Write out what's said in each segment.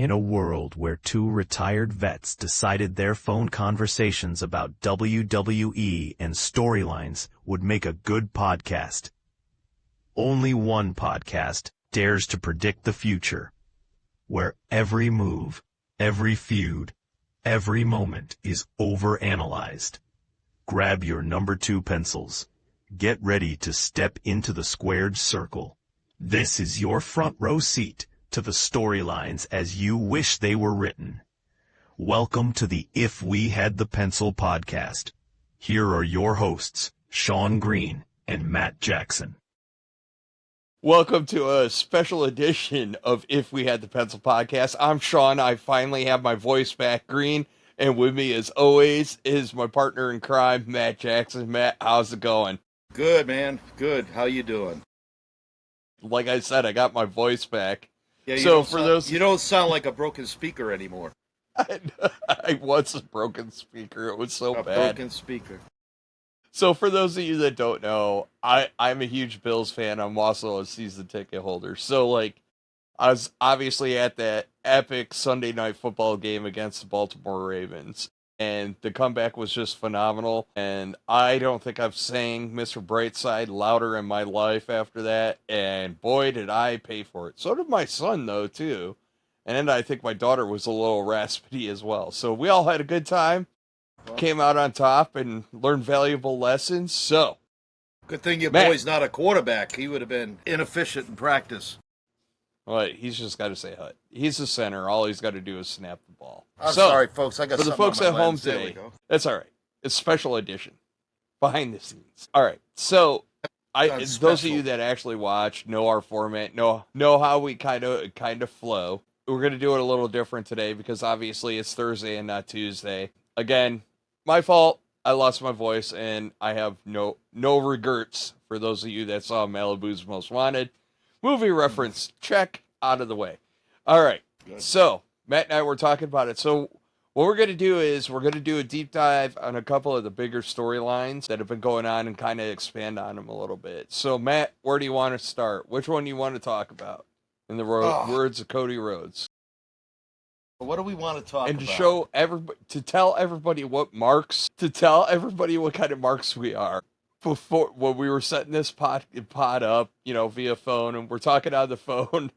In a world where two retired vets decided their phone conversations about WWE and storylines would make a good podcast, only one podcast dares to predict the future, where every move, every feud, every moment is overanalyzed. Grab your number 2 pencils. Get ready to step into the squared circle. This is your front row seat to the storylines as you wish they were written. Welcome to the If We Had the Pencil podcast. Here are your hosts, Sean Green and Matt Jackson. Welcome to a special edition of If We Had the Pencil podcast. I'm Sean. I finally have my voice back, Green. And with me, as always, is my partner in crime, Matt Jackson. Matt, how's it going? Good, man. Good. How you doing? Like I said, I got my voice back. Yeah, you don't sound like a broken speaker anymore. I was a broken speaker. It was so bad. Broken speaker. So for those of you that don't know, I'm a huge Bills fan. I'm also a season ticket holder. So, I was obviously at that epic Sunday night football game against the Baltimore Ravens. And the comeback was just phenomenal. And I don't think I've sang Mr. Brightside louder in my life after that. And boy, did I pay for it. So did my son, though, too. And I think my daughter was a little raspy as well. So we all had a good time. Came out on top and learned valuable lessons. So, good thing your Matt, boy's not a quarterback. He would have been inefficient in practice. Well, he's just got to say hut. He's the center. All he's got to do is snap the ball. I'm sorry, folks. I got for the folks at home today. That's all right. It's special edition, behind the scenes. All right. So, those of you that actually watch know our format, know how we kind of flow. We're gonna do it a little different today because obviously it's Thursday and not Tuesday. Again, my fault. I lost my voice, and I have no regrets. For those of you that saw Malibu's Most Wanted movie reference, check out of the way. All right. Good. So Matt and I were talking about it. So what we're going to do is we're going to do a deep dive on a couple of the bigger storylines that have been going on and kind of expand on them a little bit. So Matt, where do you want to start? Which one do you want to talk about? In the words of Cody Rhodes. What do we want to talk about? And to show everybody, to tell everybody what kind of marks we are. Before, when we were setting this pod up, via phone, and we're talking on the phone,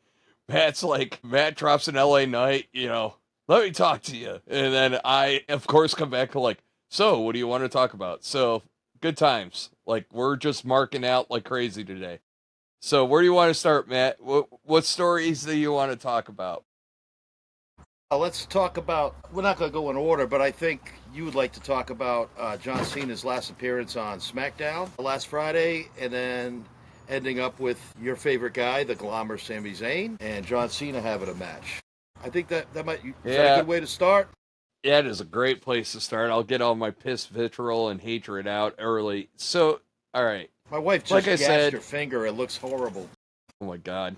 Matt drops an LA Knight, let me talk to you. And then I, of course, come back to so what do you want to talk about? So good times. We're just marking out like crazy today. So where do you want to start, Matt? What stories do you want to talk about? Let's talk about, we're not going to go in order, but I think you would like to talk about John Cena's last appearance on SmackDown last Friday, and then ending up with your favorite guy, the glamour Sami Zayn, and John Cena having a match. I think that might, is that a good way to start? Yeah, it is a great place to start. I'll get all my piss, vitriol, and hatred out early. So, all right. My wife just gashed her finger. It looks horrible. Oh, my God.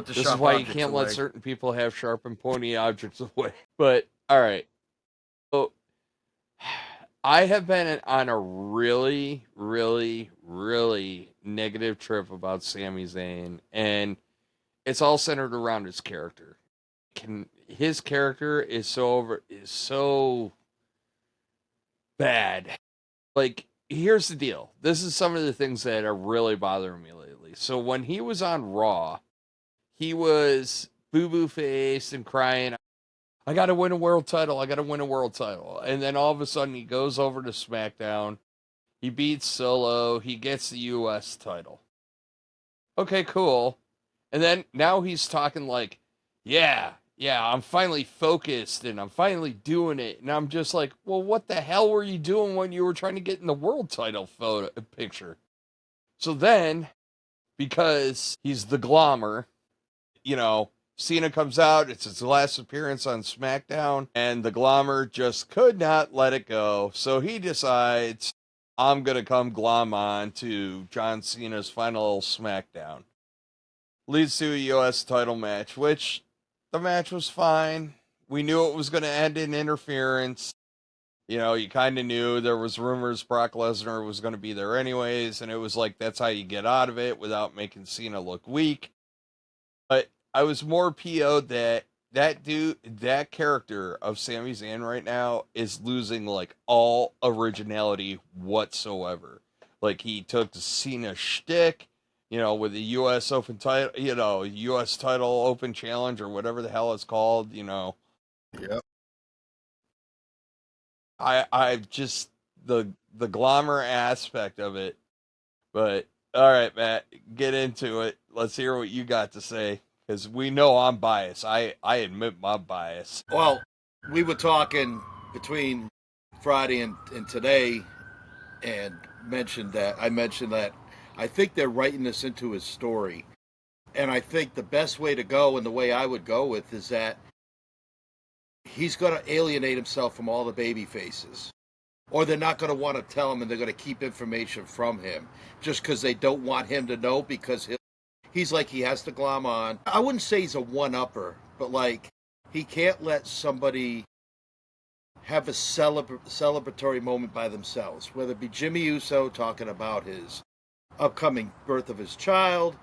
This is why you can't let certain people have sharp and pointy objects away. But, all right. So, I have been on a really, really, really negative trip about Sami Zayn. And it's all centered around his character. His character is so bad. Here's the deal. This is some of the things that are really bothering me lately. So, when he was on Raw, he was boo-boo faced and crying, I got to win a world title. And then all of a sudden he goes over to SmackDown. He beats Solo. He gets the U.S. title. Okay, cool. And then now he's talking yeah, I'm finally focused and I'm finally doing it. And I'm just well, what the hell were you doing when you were trying to get in the world title picture? So then, because he's the glamour, Cena comes out, it's his last appearance on SmackDown, and the glamour just could not let it go. So he decides, I'm going to come glom on to John Cena's final SmackDown. Leads to a U.S. title match, which the match was fine. We knew it was going to end in interference. You kind of knew there was rumors Brock Lesnar was going to be there anyways, and it was that's how you get out of it without making Cena look weak. But I was more PO'd that that dude, that character of Sami Zayn right now is losing like all originality whatsoever. Like he took the Cena shtick, with the U.S. Open title, U.S. title Open Challenge or whatever the hell it's called. Yep. I just the glamour aspect of it. But all right, Matt, get into it. Let's hear what you got to say because we know I'm biased. I admit my bias. Well, we were talking between Friday and today, and I mentioned that I think they're writing this into his story, and I think the best way to go and the way I would go with is that he's going to alienate himself from all the baby faces. Or they're not going to want to tell him and they're going to keep information from him just because they don't want him to know because he's like he has to glom on. I wouldn't say he's a one-upper, but like he can't let somebody have a celebratory moment by themselves, whether it be Jimmy Uso talking about his upcoming birth of his child,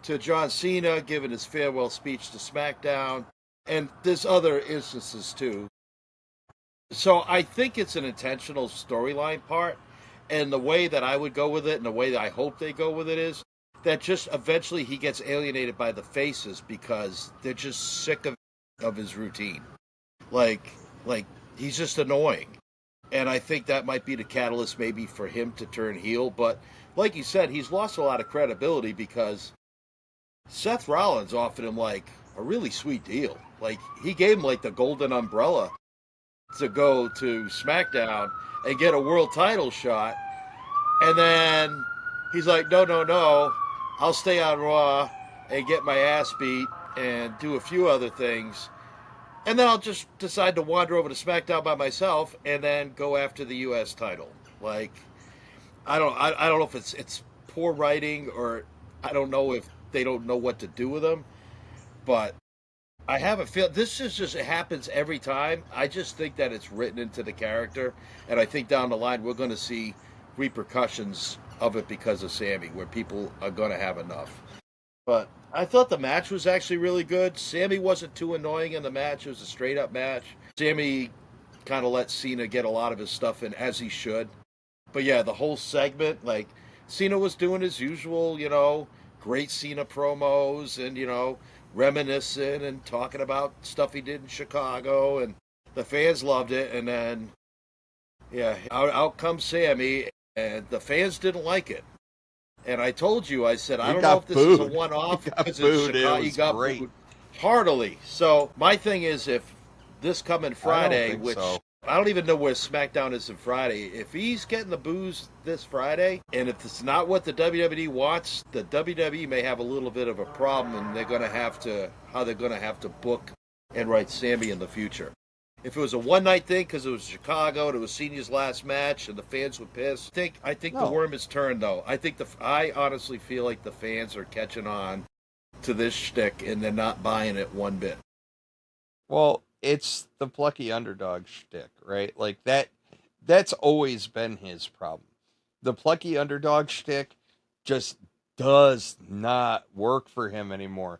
to John Cena giving his farewell speech to SmackDown, and there's other instances too. So I think it's an intentional storyline part, and the way that I would go with it and the way that I hope they go with it is that just eventually he gets alienated by the faces because they're just sick of his routine. Like he's just annoying. And I think that might be the catalyst maybe for him to turn heel, but like you said, he's lost a lot of credibility because Seth Rollins offered him like a really sweet deal. Like he gave him like the golden umbrella to go to SmackDown and get a world title shot. And then he's like, no, I'll stay on Raw and get my ass beat and do a few other things. And then I'll just decide to wander over to SmackDown by myself and then go after the U.S. title. Like, I don't know if it's poor writing or I don't know if they don't know what to do with him. But I have a feel this is just it happens every time. I just think that it's written into the character, and I think down the line we're going to see repercussions of it because of Sami, where people are going to have enough. But I thought the match was actually really good. Sami wasn't too annoying in the match. It was a straight up match. Sami kind of let Cena get a lot of his stuff in as he should. But yeah, the whole segment, like Cena was doing his usual, great Cena promos and, reminiscing and talking about stuff he did in Chicago, and the fans loved it. And then, yeah, out comes Sami, and the fans didn't like it. And I told you, I said, I don't know if this is a one-off because it's Chicago. He got booed heartily. So my thing is, if this coming Friday, which so. I don't even know where SmackDown is on Friday. If he's getting the boos this Friday, and if it's not what the WWE wants, the WWE may have a little bit of a problem, and they're going to have to book and write Sami in the future. If it was a one-night thing because it was Chicago and it was Cena's last match and the fans were pissed, I think the worm is turned though. I honestly feel like the fans are catching on to this shtick and they're not buying it one bit. Well, it's the plucky underdog shtick, right? Like that's always been his problem. The plucky underdog shtick just does not work for him anymore.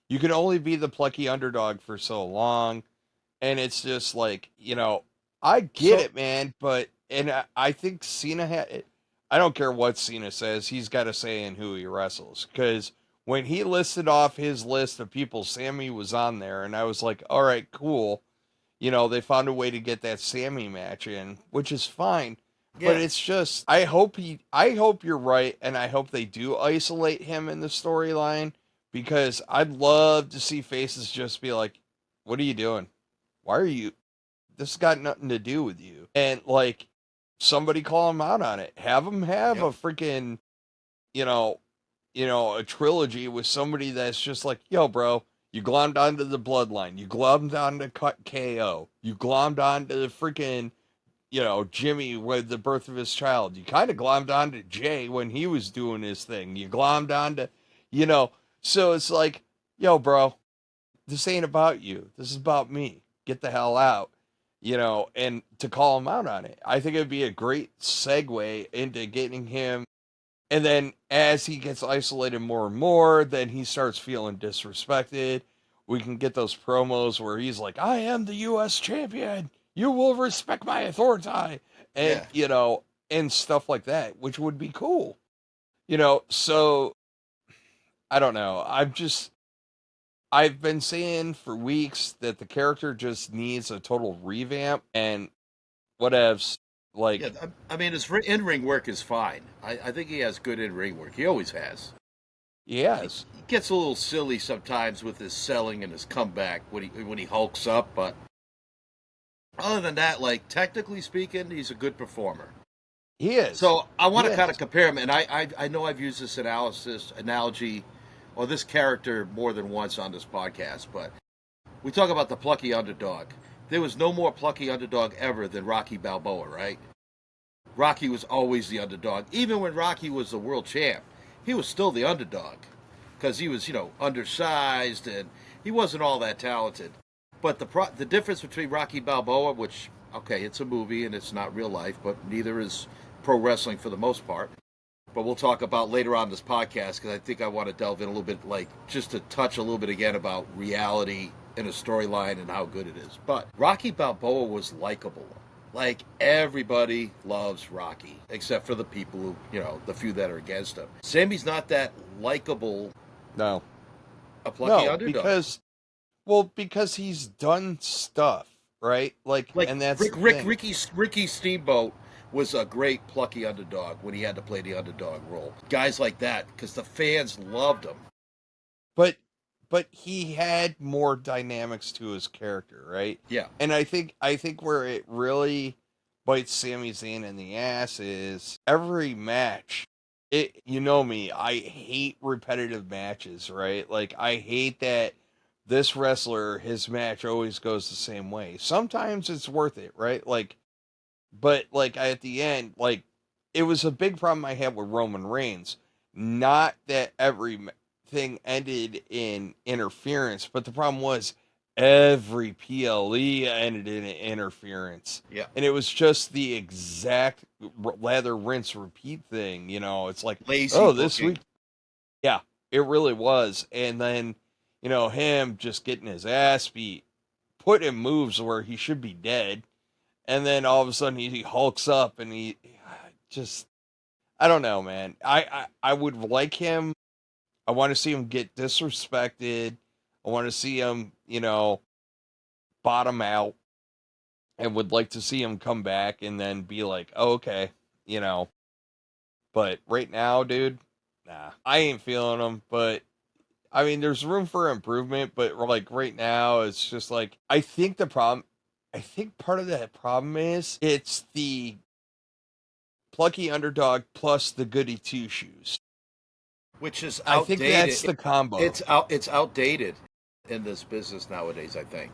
You can only be the plucky underdog for so long, and it's just like, I get it, man, but I think Cena had I don't care what Cena says, he's got to say in who he wrestles, because when he listed off his list of people, Sami was on there, and I was like, all right, cool. They found a way to get that Sami match in, which is fine. Yeah. But it's just, I hope you're right, and I hope they do isolate him in the storyline, because I'd love to see faces just be like, what are you doing? Why are you, this has got nothing to do with you. And like, somebody call him out on it. Have him have a freaking, a trilogy with somebody that's just like, yo, bro, you glommed onto the Bloodline. You glommed onto KO. You glommed onto the freaking, Jimmy with the birth of his child. You kind of glommed onto Jay when he was doing his thing. You glommed onto, so it's like, yo, bro, this ain't about you. This is about me. Get the hell out, and to call him out on it. I think it'd be a great segue into getting him. And then as he gets isolated more and more, then he starts feeling disrespected. we can get those promos where he's like, I am the U.S. champion. You will respect my authority. And, Yeah. And stuff like that, which would be cool. So I don't know. I've been saying for weeks that the character just needs a total revamp and whatevs. Yeah, Like, I mean, his in-ring work is fine. I think he has good in-ring work. He always has. He yes. gets a little silly sometimes with his selling and his comeback when he hulks up, but other than that, like technically speaking, he's a good performer. He is. So I He want to kind of is. compare him, and I know I've used this analogy, or this character more than once on this podcast, but we talk about the plucky underdog. There was no more plucky underdog ever than Rocky Balboa, right? Rocky was always the underdog. Even when Rocky was the world champ, he was still the underdog because he was, undersized and he wasn't all that talented. But the difference between Rocky Balboa, which okay, it's a movie and it's not real life, but neither is pro wrestling for the most part. But we'll talk about later on this podcast because I think I want to delve in a little bit, like just to touch a little bit again about reality in a storyline and how good it is. But Rocky Balboa was likable. Like everybody loves Rocky, except for the people who, the few that are against him. Sammy's not that likable, No. a plucky No, underdog. because he's done stuff, right? Like, Like and that's the thing. Ricky Steamboat was a great plucky underdog when he had to play the underdog role. Guys like that, because the fans loved him. But he had more dynamics to his character, right? Yeah. And I think where it really bites Sami Zayn in the ass is every match. You know me, I hate repetitive matches, right? Like I hate that this wrestler, his match always goes the same way. Sometimes it's worth it, right? Like, but like at the end, like it was a big problem I had with Roman Reigns. Not that everything ended in interference, but the problem was every PLE ended in interference. Yeah. And it was just the exact lather, rinse, repeat thing. It's like, Lazy oh, this booking. week, yeah, it really was. And then, him just getting his ass beat, put in moves where he should be dead, and then all of a sudden he hulks up and he just, I don't know, man. I would like him. I want to see him get disrespected. I want to see him, bottom out, and would like to see him come back and then be like, oh, okay, you know. But right now, dude, nah, I ain't feeling him. But I mean, there's room for improvement. But like right now, it's just like I think part of that problem is it's the plucky underdog plus the goody two shoes. Which is I think that's outdated. the combo. It's outdated in this business nowadays, I think.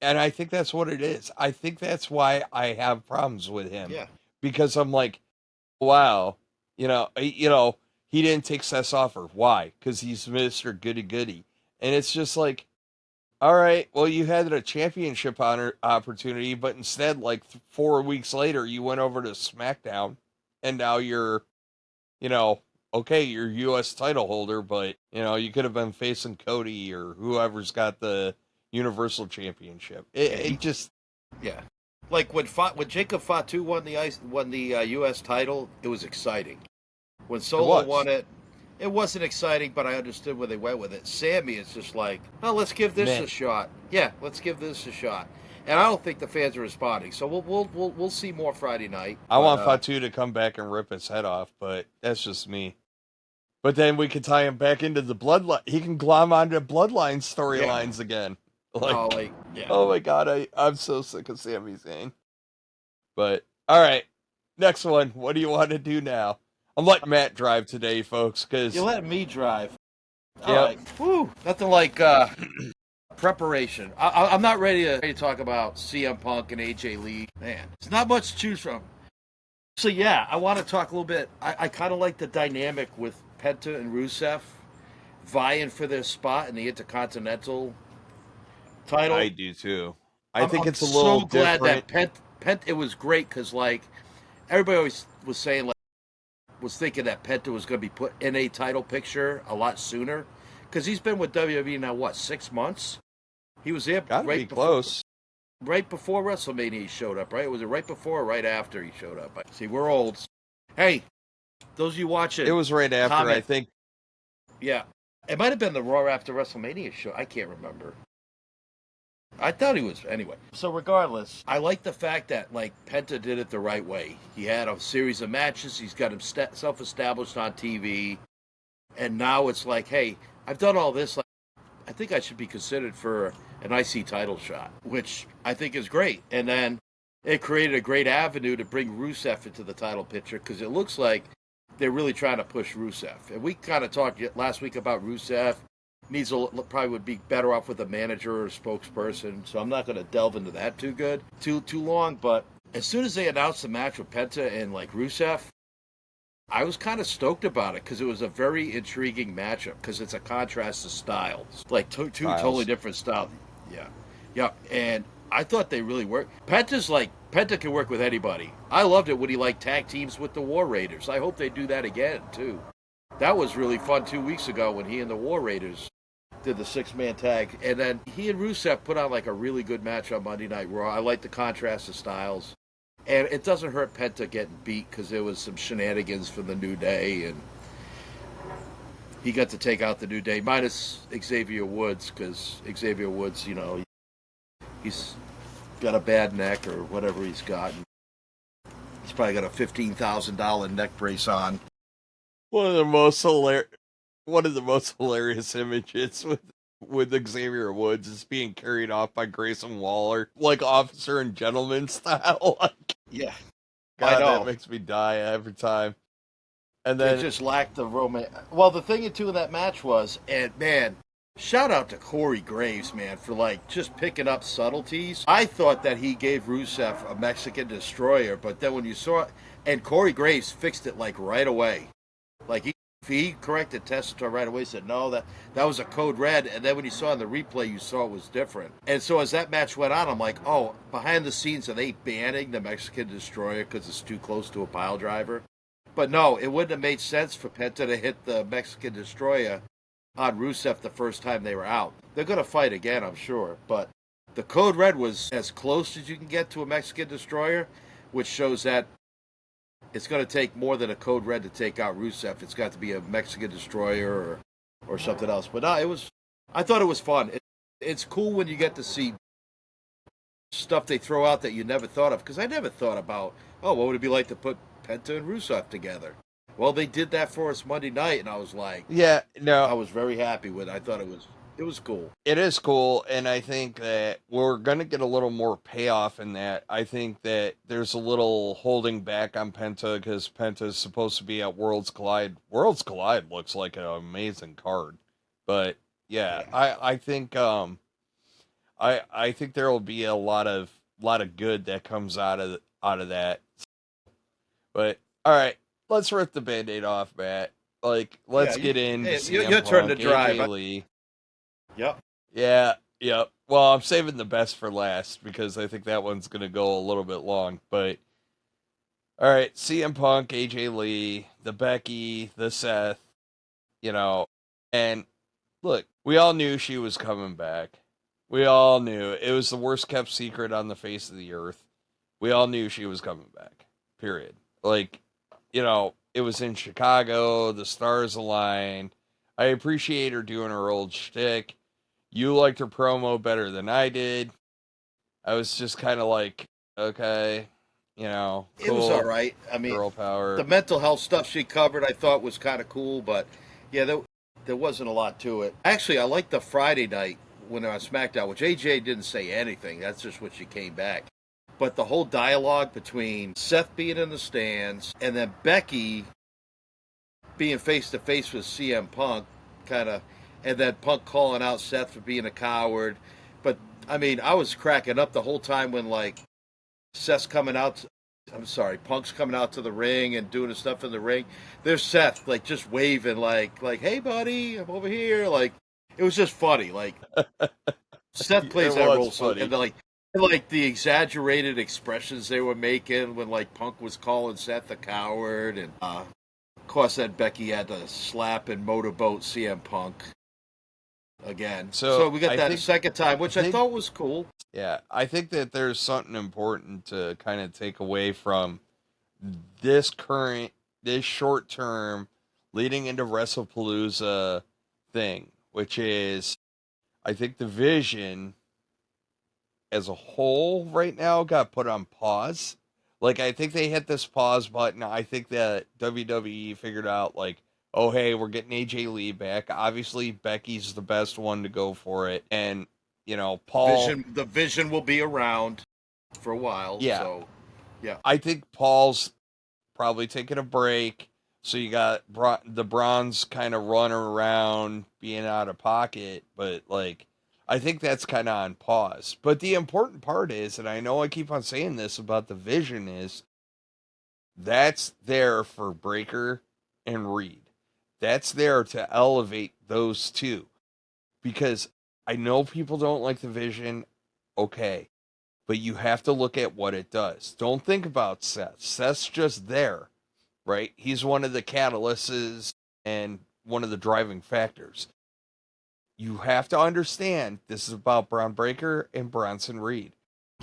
And I think that's what it is. I think that's why I have problems with him. Yeah. Because I'm like, wow, he didn't take Seth's offer. Why? Because he's Mr. Goody Goody. And it's just like, all right, well, you had a championship opportunity, but instead, like 4 weeks later, you went over to SmackDown, and now you're, you know, okay, you're U.S. title holder, but you could have been facing Cody or whoever's got the Universal Championship. It, Yeah. it just, Yeah. Like when Jacob Fatu won the U.S. title, it was exciting. When Solo was. won it, it wasn't exciting, but I understood where they went with it. Sammy is just like, oh, let's give this Meh. a shot. Yeah, let's give this a shot. And I don't think the fans are responding. So we'll see more Friday night. I But want Fatu to come back and rip his head off, but that's just me. But then we could tie him back into the bloodline. He can glom onto bloodline yeah, storylines again. no, Like, like yeah, oh my god, I'm so sick of Sami Zayn. But all right, next one. What do you want to do now? I'm letting Matt drive today, folks, you're because letting me drive. All yep, right, woo, nothing like preparation. I'm not ready to talk about CM Punk and AJ Lee. Man, it's not much to choose from. So yeah, I want to talk a little bit. I kind of like the dynamic with Penta and Rusev vying for their spot in the Intercontinental I title. do too. I think I'm it's a little so glad different. that It was great because like everybody always was saying, like was thinking that Penta was going to be put in a title picture a lot sooner because he's been with WWE now, what, 6 months? He was there Gotta right be before, close. right before WrestleMania he showed up, right? Was it right before or right after he showed up? See, we're old. Hey, those of you watching, It was right after, comment. I think. Yeah. It might have been the Raw after WrestleMania show. I can't remember. I thought he was. Anyway. So regardless, I like the fact that, like, Penta did it the right way. He had a series of matches. He's got himself established on TV. And now it's like, hey, I've done all this. Like, I think I should be considered for an IC title shot, which I think is great. And then it created a great avenue to bring Rusev into the title picture because it looks like they're really trying to push Rusev. And we kind of talked last week about Rusev. Probably would be better off with a manager or a spokesperson. So I'm not going to delve into that too long. But as soon as they announced the match with Penta and like Rusev, I was kind of stoked about it because it was a very intriguing matchup because it's a contrast of styles, like two totally different styles. Yeah, and I thought they really worked. Penta can work with anybody. I loved it when he like tag teams with the War Raiders. I hope they do that again too. That was really fun 2 weeks ago when he and the War Raiders did the 6-man tag, and then he and Rusev put on like a really good match on Monday Night Raw. I like the contrast of styles. And it doesn't hurt Penta getting beat because there was some shenanigans from the New Day, and he got to take out the New Day, minus Xavier Woods, because Xavier Woods, he's got a bad neck or whatever he's got. He's probably got a $15,000 neck brace on. One of the most hilarious images with Xavier Woods is being carried off by Grayson Waller, like officer and gentleman style. Yeah, God, I know. that makes me die every time. And then they just lacked the romance. Well, the thing too in that match was, and man, shout out to Corey Graves, man, for like just picking up subtleties. I thought that he gave Rusev a Mexican destroyer, but then when you saw it, and Corey Graves fixed it like right away. Like he corrected Tessitore right away, said no, that was a code red, and then when you saw in the replay, you saw it was different. And so as that match went on, I'm like, oh, behind the scenes, are they banning the Mexican destroyer because it's too close to a pile driver? But no, it wouldn't have made sense for Penta to hit the Mexican destroyer on Rusev the first time they were out. They're going to fight again, I'm sure, but the code red was as close as you can get to a Mexican destroyer, which shows that it's going to take more than a code red to take out Rusev. It's got to be a Mexican destroyer or something else. But no, I thought it was fun. It's cool when you get to see stuff they throw out that you never thought of. Because I never thought about, what would it be like to put Penta and Rusev together? Well, they did that for us Monday night, and I was like, yeah, no, I was very happy with it. I thought it was cool. It is cool, and I think that we're going to get a little more payoff in that. I think that there's a little holding back on Penta because Penta is supposed to be at Worlds Collide. Worlds Collide looks like an amazing card, but yeah. I think I think there will be a lot of good that comes out of that. But all right, let's rip the Band-Aid off, Matt. Like, let's get into CM your turn Punk, to drive. AJ Lee. Yep. Yeah, yep. Well, I'm saving the best for last because I think that one's going to go a little bit long. But, all right, CM Punk, AJ Lee, the Becky, the Seth, and look, we all knew she was coming back. We all knew. It was the worst kept secret on the face of the earth. We all knew she was coming back, period. Like, it was in Chicago, the stars aligned. I appreciate her doing her old shtick. You liked her promo better than I did. I was just kind of like, okay, cool. It was all right. I mean, girl power. The mental health stuff she covered I thought was kind of cool, but yeah, there wasn't a lot to it. Actually, I liked the Friday night when they were on SmackDown, which AJ didn't say anything. That's just when she came back. But the whole dialogue between Seth being in the stands and then Becky being face-to-face with CM Punk, and then Punk calling out Seth for being a coward. But, I mean, I was cracking up the whole time when, like, Punk's coming out to the ring and doing his stuff in the ring. There's Seth, like, just waving, like, hey, buddy, I'm over here. Like, it was just funny. Like, Seth plays that role so, and like the exaggerated expressions they were making when, like, Punk was calling Seth a coward. And, of course, then Becky had to slap and motorboat CM Punk. again. So So we got I that think, second time, which I thought was cool. yeah, I think that there's something important to kind of take away from this short term leading into WrestlePalooza thing, which is I think the vision as a whole right now got put on pause. Like, I think they hit this pause button. I think that WWE figured out, like, oh, hey, we're getting AJ Lee back. Obviously, Becky's the best one to go for it. And, Paul. The vision will be around for a while. Yeah. So, yeah. I think Paul's probably taking a break. So you got the Bronze kind of running around being out of pocket. But, like, I think that's kind of on pause. But the important part is, and I know I keep on saying this about the vision, is that's there for Breaker and Reed. That's there to elevate those two. Because I know people don't like the vision. Okay. But you have to look at what it does. Don't think about Seth. Seth's just there, right? He's one of the catalysts and one of the driving factors. You have to understand this is about Braun Breaker and Bronson Reed.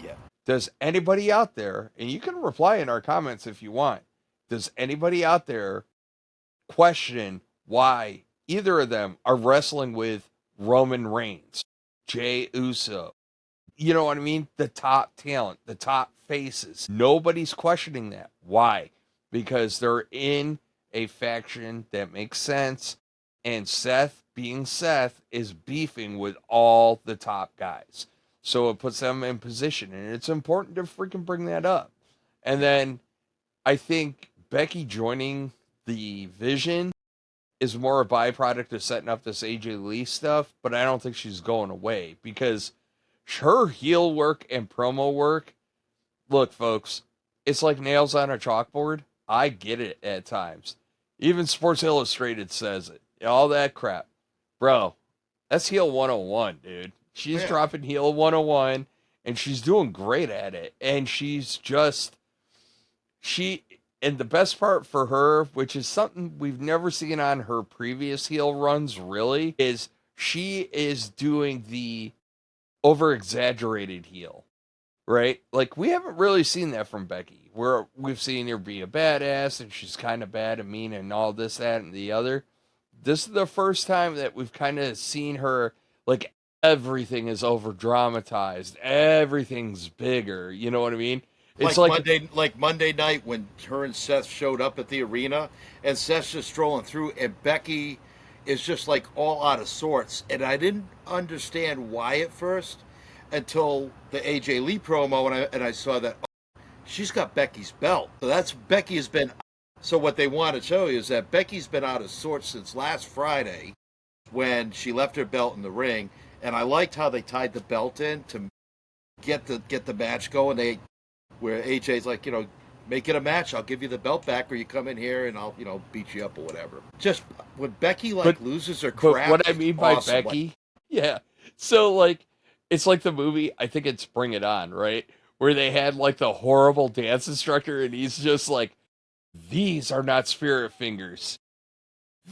Yeah. Does anybody out there, and you can reply in our comments if you want, does anybody out there question why either of them are wrestling with Roman Reigns, Jey Uso? You know what I mean? The top talent, the top faces. Nobody's questioning that. Why? Because they're in a faction that makes sense. And Seth, being Seth, is beefing with all the top guys. So it puts them in position. And it's important to freaking bring that up. And then I think Becky joining the Vision is more a byproduct of setting up this AJ Lee stuff. But I don't think she's going away because her heel work and promo work, look, folks, it's like nails on a chalkboard. I get it at times. Even Sports Illustrated says it. All that crap. Bro, that's heel 101, dude. She's dropping heel 101, and she's doing great at it. And and the best part for her, which is something we've never seen on her previous heel runs, really, is she is doing the over exaggerated heel, right? Like, we haven't really seen that from Becky, where we've seen her be a badass and she's kind of bad and mean and all this, that, and the other. This is the first time that we've kind of seen her, like, everything is over dramatized, everything's bigger. You know what I mean? It's like Monday night when her and Seth showed up at the arena, and Seth's just strolling through, and Becky is just like all out of sorts. And I didn't understand why at first until the AJ Lee promo, and I saw that she's got Becky's belt. So that's Becky has been. So what they want to show you is that Becky's been out of sorts since last Friday when she left her belt in the ring. And I liked how they tied the belt in to get the match going. Where AJ's like, make it a match. I'll give you the belt back, or you come in here and I'll, beat you up or whatever. Just when Becky loses her crap. But what I mean by awesome. Becky, yeah. So like, it's like the movie. I think it's Bring It On, right? Where they had like the horrible dance instructor, and he's just like, "These are not spirit fingers.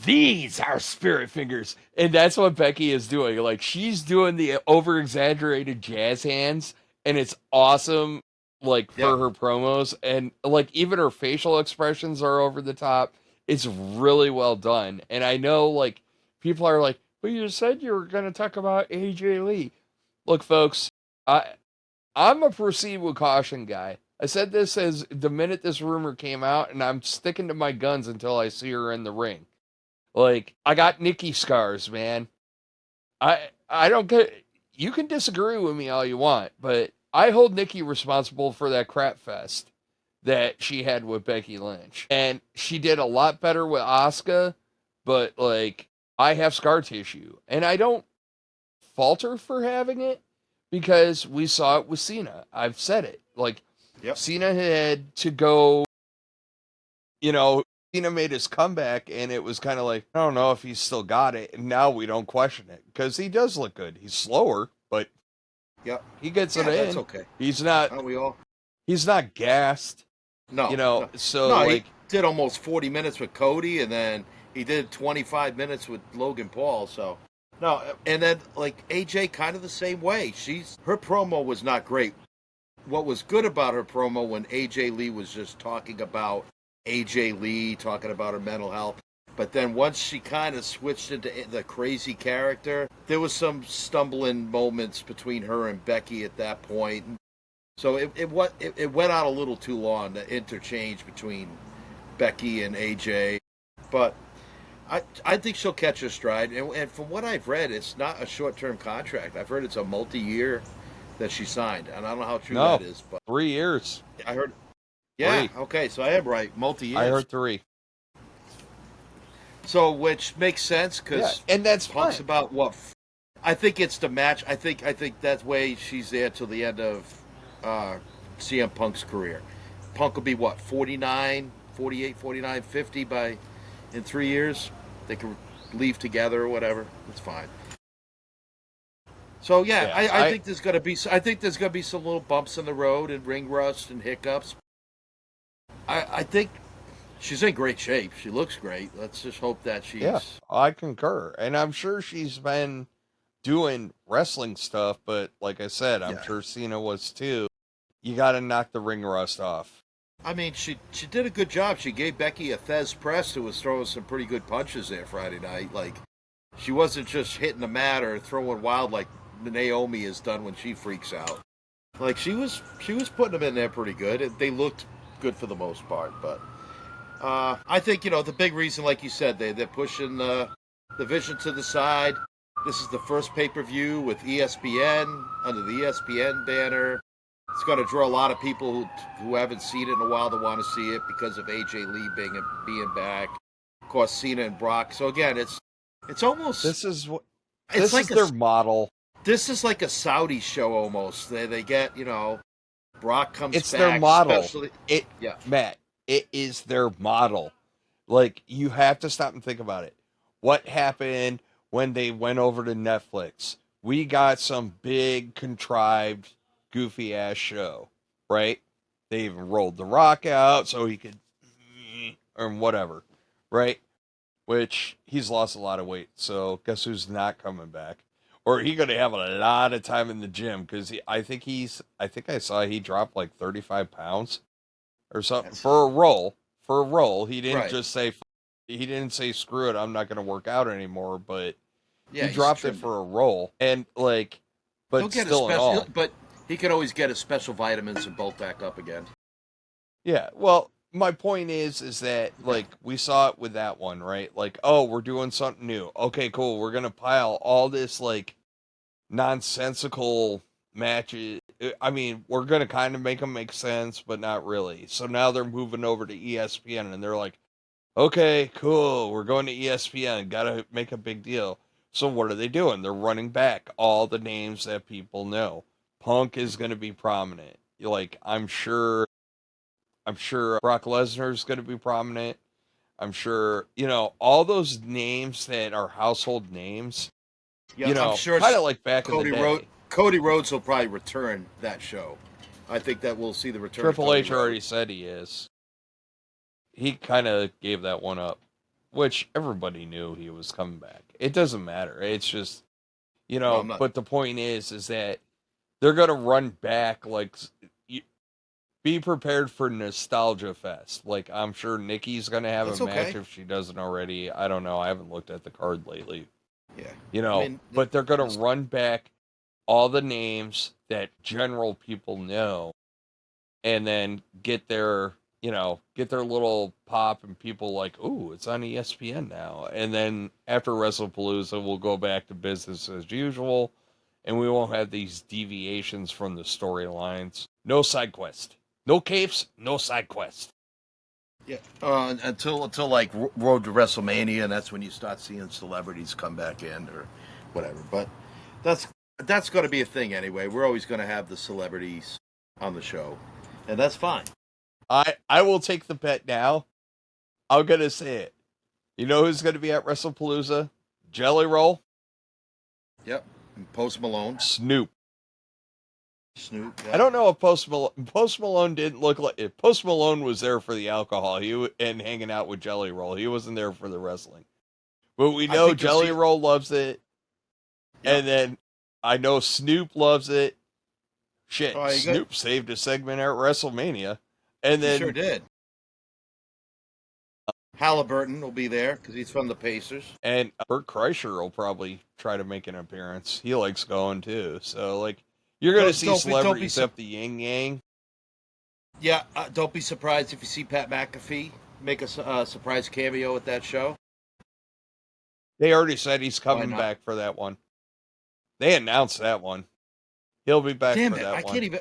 These are spirit fingers," and that's what Becky is doing. Like, she's doing the over exaggerated jazz hands, and it's awesome. Like, for her promos, and like even her facial expressions are over the top. It's really well done. And I know, like, people are like, "But you said you were going to talk about AJ Lee." Look, folks, I'm a proceed with caution guy. I said this as the minute this rumor came out, and I'm sticking to my guns until I see her in the ring. Like, I got Nikki scars, man. I don't get. You can disagree with me all you want, but I hold Nikki responsible for that crap fest that she had with Becky Lynch. And she did a lot better with Asuka, but, like, I have scar tissue. And I don't fault her for having it because we saw it with Cena. I've said it. Like, Cena had to go, Cena made his comeback, and it was kind of like, I don't know if he's still got it. And now we don't question it because he does look good. He's slower, but he gets it in. That's okay. He's not. Aren't we all? He's not gassed. No. No. He did almost 40 minutes with Cody, and then he did 25 minutes with Logan Paul. So No, and then like AJ, kind of the same way. Her promo was not great. What was good about her promo when AJ Lee was just talking about AJ Lee, talking about her mental health. But then once she kind of switched into the crazy character, there was some stumbling moments between her and Becky at that point. So it went out a little too long, the interchange between Becky and AJ. But I think she'll catch her stride. And from what I've read, it's not a short-term contract. I've heard it's a multi-year that she signed. And I don't know how true No, that is. But 3 years. I heard. Yeah, 3. okay, so I am right. Multi-years. I heard 3. So, which makes sense because and that's Punk's fine. about what? I think it's the match. I think that way she's there till the end of CM Punk's career. Punk will be what, 49, 48, 49, 50 in 3 years. They can leave together or whatever. It's fine. So yeah, I think there's gonna be some little bumps in the road and ring rust and hiccups. I think she's in great shape. She looks great. Let's just hope that she's. Yeah, I concur. And I'm sure she's been doing wrestling stuff, but like I said, I'm sure Cena was too. You got to knock the ring rust off. I mean, she did a good job. She gave Becky a Thez press who was throwing some pretty good punches there Friday night. Like, she wasn't just hitting the mat or throwing wild like Naomi has done when she freaks out. Like, she was putting them in there pretty good. They looked good for the most part, but I think, the big reason, like you said, they're pushing the Vision to the side. This is the first pay-per-view with ESPN, under the ESPN banner. It's going to draw a lot of people who haven't seen it in a while to want to see it because of AJ Lee being back. Of course, Cena and Brock. So again, it's almost this is their model. This is like a Saudi show almost. They get Brock comes back. It's their model. Yeah, Matt, it is their model. Like, you have to stop and think about it. What happened when they went over to Netflix? We got some big contrived goofy ass show, right? They even rolled The Rock out so he could, or whatever, right? Which he's lost a lot of weight, so guess who's not coming back? Or he gonna have a lot of time in the gym because I think I saw he dropped like 35 pounds or something for a role. For a role, he didn't just say screw it, I'm not gonna work out anymore, but he dropped it for a role and like, but still in all. But he could always get his special vitamins and bulk back up again. Yeah, well, my point is that, like, we saw it with that one, right? Like, oh, we're doing something new. Okay, cool. We're going to pile all this, like, nonsensical matches. I mean, we're going to kind of make them make sense, but not really. So now they're moving over to ESPN, and they're like, okay, cool. We're going to ESPN. Got to make a big deal. So what are they doing? They're running back all the names that people know. Punk is going to be prominent. Like, I'm sure Brock Lesnar is going to be prominent. I'm sure, all those names that are household names, I'm sure kind of like back in the day. Cody Rhodes will probably return that show. I think that we'll see the return. Triple H already said he is. He kind of gave that one up, which everybody knew he was coming back. It doesn't matter. It's just, but the point is that they're going to run back, like, be prepared for Nostalgia Fest. Like, I'm sure Nikki's going to have a match if she doesn't already. I don't know. I haven't looked at the card lately. Yeah. But they're going to run back all the names that general people know and then get their little pop and people like, ooh, it's on ESPN now. And then after WrestlePalooza, we'll go back to business as usual. And we won't have these deviations from the storylines. No side quest. No capes, no side quest. Yeah, until like Road to WrestleMania, and that's when you start seeing celebrities come back in or whatever. But that's going to be a thing anyway. We're always going to have the celebrities on the show, and that's fine. I will take the bet now. I'm going to say it. You know who's going to be at WrestlePalooza? Jelly Roll. Yep. And Post Malone. Snoop. Yeah. I don't know if Post Malone didn't look like it. Post Malone was there for the alcohol and hanging out with Jelly Roll. He wasn't there for the wrestling. But we know Jelly Roll loves it. And then I know Snoop loves it. Shit, Oh, you Snoop saved a segment at WrestleMania. And He then sure did. Halliburton will be there because he's from the Pacers. And Bert Kreischer will probably try to make an appearance. He likes going too. So, like, you're going to see celebrities up the yin yang. Yeah, don't be surprised if you see Pat McAfee make a surprise cameo at that show. They already said he's coming back for that one. They announced that one. He'll be back for that one. I can't even.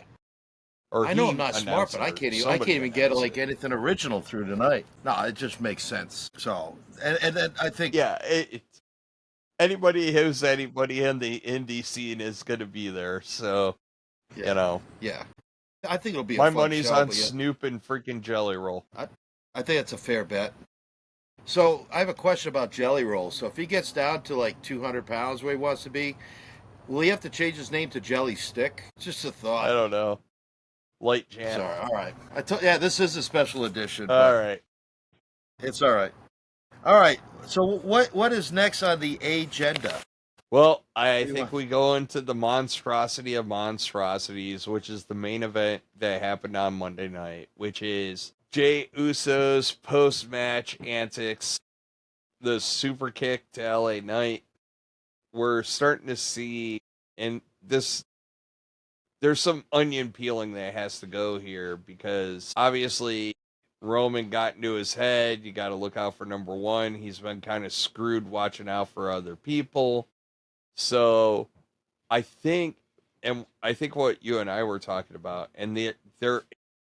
Or I know I'm not smart, but I can't even get like anything original through tonight. No, it just makes sense. So, and then I think anybody who's anybody in the indie scene is going to be there. So, you know, I think it'll be. My money's on Snoop and freaking Jelly Roll. I think that's a fair bet. So I have a question about Jelly Roll. So if he gets down to like 200 pounds where he wants to be, will he have to change his name to Jelly Stick? Just a thought. I don't know. Light Jam. Sorry, all right. This is a special edition. All right. It's all right. All right. So what is next on the agenda? Well, I think we go into the monstrosity of monstrosities, which is the main event that happened on Monday night, which is Jey Uso's post-match antics, the super kick to LA Knight. We're starting to see, and there's some onion peeling that has to go here, because obviously Roman got into his head. You got to look out for number one. He's been kind of screwed watching out for other people. So I think what you and I were talking about, and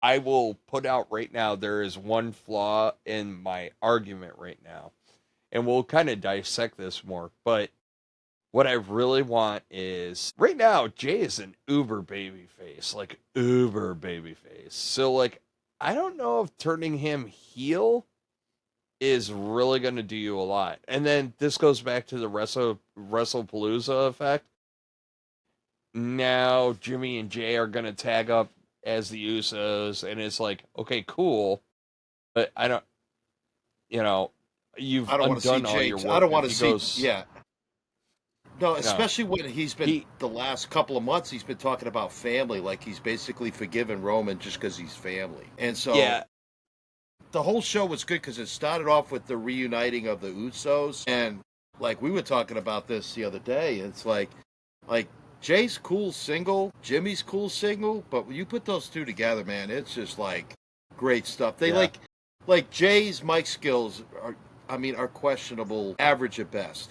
I will put out right now, there is one flaw in my argument right now, and we'll kind of dissect this more. But what I really want is, right now, Jay is an uber babyface, like uber babyface. So, like, I don't know if turning him heel is really going to do you a lot. And then this goes back to the WrestlePalooza effect. Now Jimmy and Jay are going to tag up as the Usos, and it's like, okay, cool, but I don't, you've undone all your work. I don't want to see, No, especially when he's been the last couple of months, he's been talking about family, like he's basically forgiven Roman just because he's family. And so the whole show was good because it started off with the reuniting of the Usos. And like we were talking about this the other day, it's like Jay's cool single, Jimmy's cool single, but when you put those two together, man, it's just like great stuff. They like Jay's mic skills are questionable, average at best.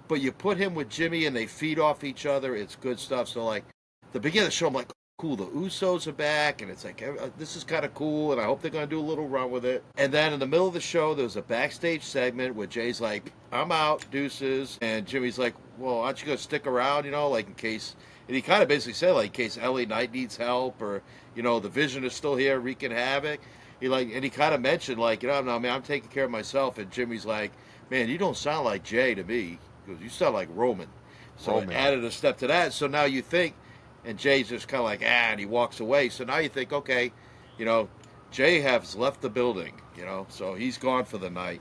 But you put him with Jimmy and they feed off each other. It's good stuff. So, like, the beginning of the show, I'm like, cool, the Usos are back. And it's like, this is kind of cool. And I hope they're going to do a little run with it. And then in the middle of the show, there was a backstage segment where Jay's like, I'm out, deuces. And Jimmy's like, well, aren't you going to stick around, like in case. And he kind of basically said, like, in case LA Knight needs help or, the Vision is still here wreaking havoc. And he kind of mentioned, like, I'm taking care of myself. And Jimmy's like, man, you don't sound like Jay to me. You sound like Roman. So it added a step to that. So now you think, and Jay's just kind of like, and he walks away. So now you think, okay, Jay has left the building, so he's gone for the night.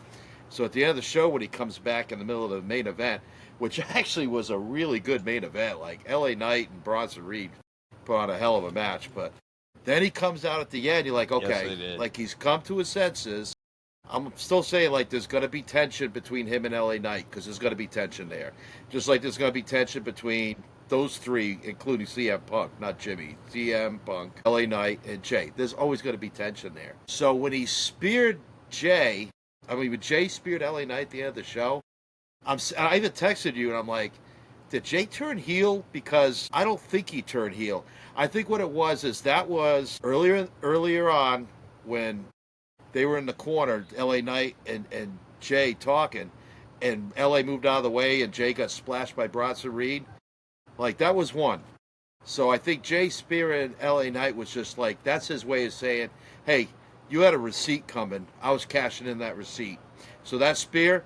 So at the end of the show, when he comes back in the middle of the main event, which actually was a really good main event, like LA Knight and Bronson Reed put on a hell of a match. But then he comes out at the end, you're like, okay, like he's come to his senses. I'm still saying, like, there's going to be tension between him and LA Knight, because there's going to be tension there. Just like there's going to be tension between those three, including CM Punk, not Jimmy, CM Punk, LA Knight, and Jay. There's always going to be tension there. So when he speared Jay, when Jay speared LA Knight at the end of the show, I even texted you, and I'm like, did Jay turn heel? Because I don't think he turned heel. I think what it was is that was earlier on when they were in the corner, LA Knight and Jay talking, and LA moved out of the way and Jay got splashed by Bronson Reed. Like, that was one. So I think Jay spearing LA Knight was just like, that's his way of saying, hey, you had a receipt coming. I was cashing in that receipt. So that spear,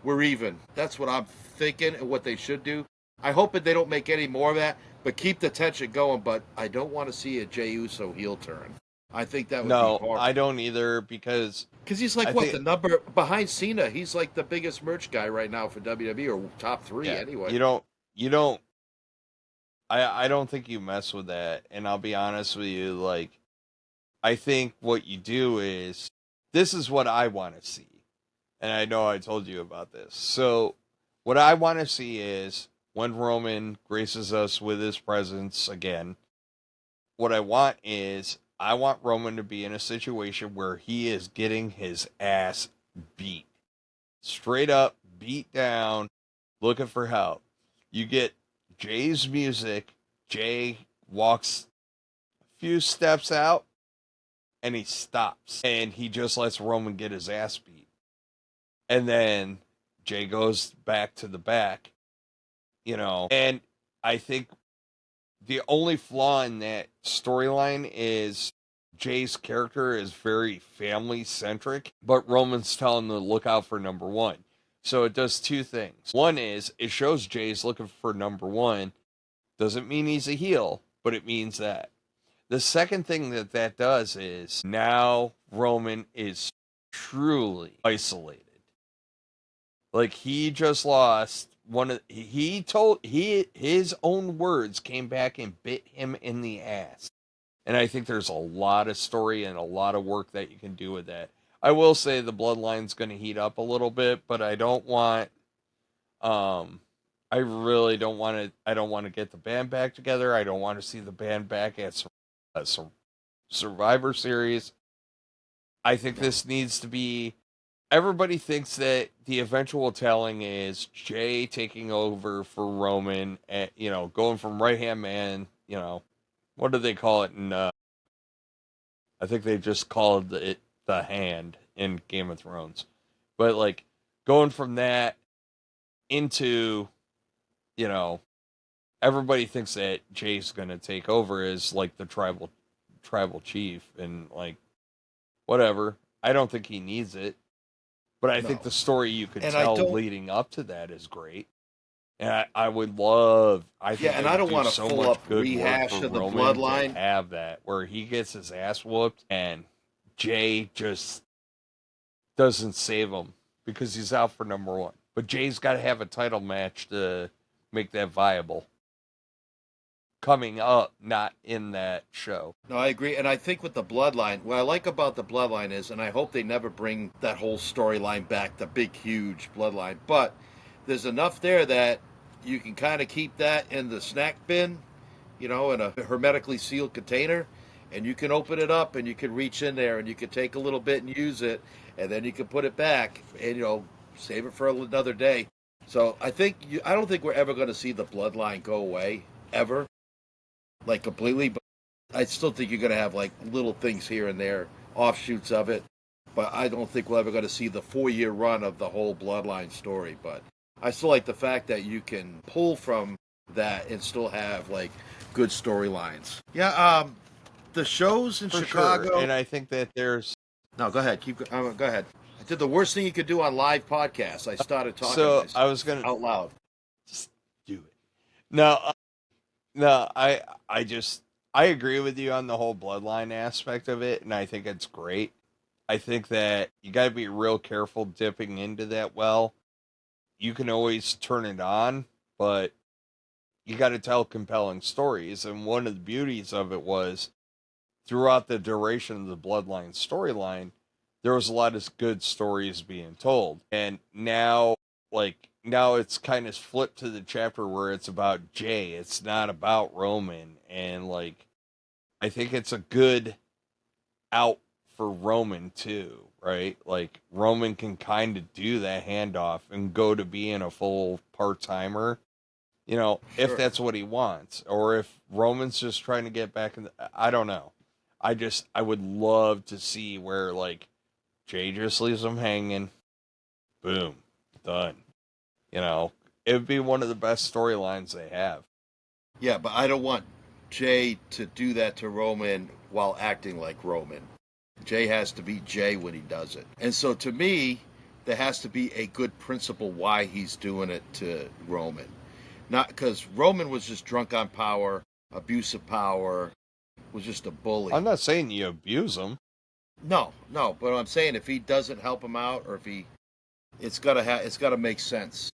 we're even. That's what I'm thinking and what they should do. I hope that they don't make any more of that, but keep the tension going. But I don't want to see a Jey Uso heel turn. I think that would be hard. No, I don't either, because he's like, the number behind Cena? He's like the biggest merch guy right now for WWE, or top three anyway. You don't you don't. I don't think you mess with that. And I'll be honest with you, like, I think what you do is, this is what I want to see. And I know I told you about this. So, what I want to see is when Roman graces us with his presence again, what I want is, I want Roman to be in a situation where he is getting his ass beat. Straight up, beat down, looking for help. You get Jay's music. Jay walks a few steps out and he stops. And he just lets Roman get his ass beat. And then Jay goes back to the back, And I think the only flaw in that storyline is Jay's character is very family centric, but Roman's telling them to look out for number one. So it does two things. One is it shows Jay's looking for number one. Doesn't mean he's a heel, but it means that. The second thing that does is now Roman is truly isolated. Like, he just lost his own words came back and bit him in the ass. And I think there's a lot of story and a lot of work that you can do with that. I will say the Bloodline's going to heat up a little bit, but I don't want I really don't want to. I don't want to get the band back together. I don't want to see the band back at Survivor Series. I think this needs to be. Everybody thinks that the eventual telling is Jay taking over for Roman, and going from right hand man. What do they call it? I think they just called it the hand in Game of Thrones, but like going from that into, everybody thinks that Jay's gonna take over as like the tribal chief, and like whatever. I don't think he needs it, but I think the story you could tell leading up to that is great. And I would love. I think and I don't want to so full much up good rehash work for of the Roman Bloodline. to have that where he gets his ass whooped and Jay just doesn't save him because he's out for number one. But Jay's got to have a title match to make that viable. Coming up, not in that show. No, I agree. And I think with the Bloodline, what I like about the Bloodline is, and I hope they never bring that whole storyline back, the big, huge Bloodline, but there's enough there that you can kind of keep that in the snack bin, in a hermetically sealed container, and you can open it up and you can reach in there and you can take a little bit and use it, and then you can put it back and, save it for another day. So I don't think we're ever going to see the Bloodline go away, ever. Like completely, but I still think you're going to have like little things here and there, offshoots of it. But I don't think we're ever going to see the 4-year run of the whole Bloodline story. But I still like the fact that you can pull from that and still have like good storylines. Yeah, the shows in Chicago, sure. And I think that there's. No, go ahead. Go ahead. I did the worst thing you could do on live podcasts. I started talking. So I was gonna out loud. Just do it. No, I agree with you on the whole Bloodline aspect of it, and I think it's great. I think that you got to be real careful dipping into that well. You can always turn it on, but you got to tell compelling stories. And one of the beauties of it was throughout the duration of the Bloodline storyline, there was a lot of good stories being told. And now it's kind of flipped to the chapter where it's about Jay. It's not about Roman. And like, I think it's a good out for Roman too, right? Like Roman can kind of do that handoff and go to being a full part-timer, if that's what he wants, or if Roman's just trying to get back in I don't know. I would love to see where like Jay just leaves him hanging. Boom. Done. It would be one of the best storylines they have. Yeah, but I don't want Jay to do that to Roman while acting like Roman. Jay has to be Jay when he does it. And so to me, there has to be a good principle why he's doing it to Roman. Not because Roman was just drunk on power, abuse of power, was just a bully. I'm not saying you abuse him. No, but I'm saying if he doesn't help him out, or if it's gotta make sense,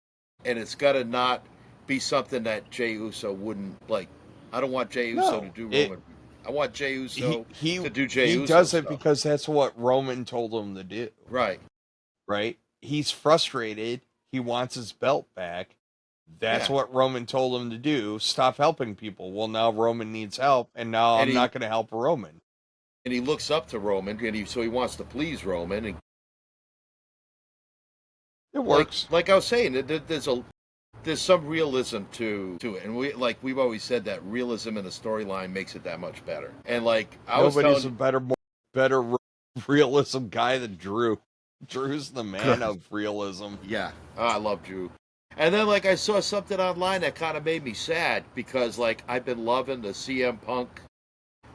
and it's gotta not be something that Jey Uso wouldn't like. I don't want Jey Uso to No, do Roman. I want Jey Uso to do Jey he Uso does it stuff. because that's what Roman told him to do. Right. Right? He's frustrated. He wants his belt back. That's what Roman told him to do. Stop helping people. Well, now Roman needs help, and now I'm not going to help Roman. And he looks up to Roman, and so he wants to please Roman. And it works. Like I was saying, there's some realism to it, and we've always said that realism in the storyline makes it that much better. And nobody's a better realism guy than Drew. Drew's the man of realism. Yeah, I love Drew. And then I saw something online that kind of made me sad because I've been loving the CM Punk.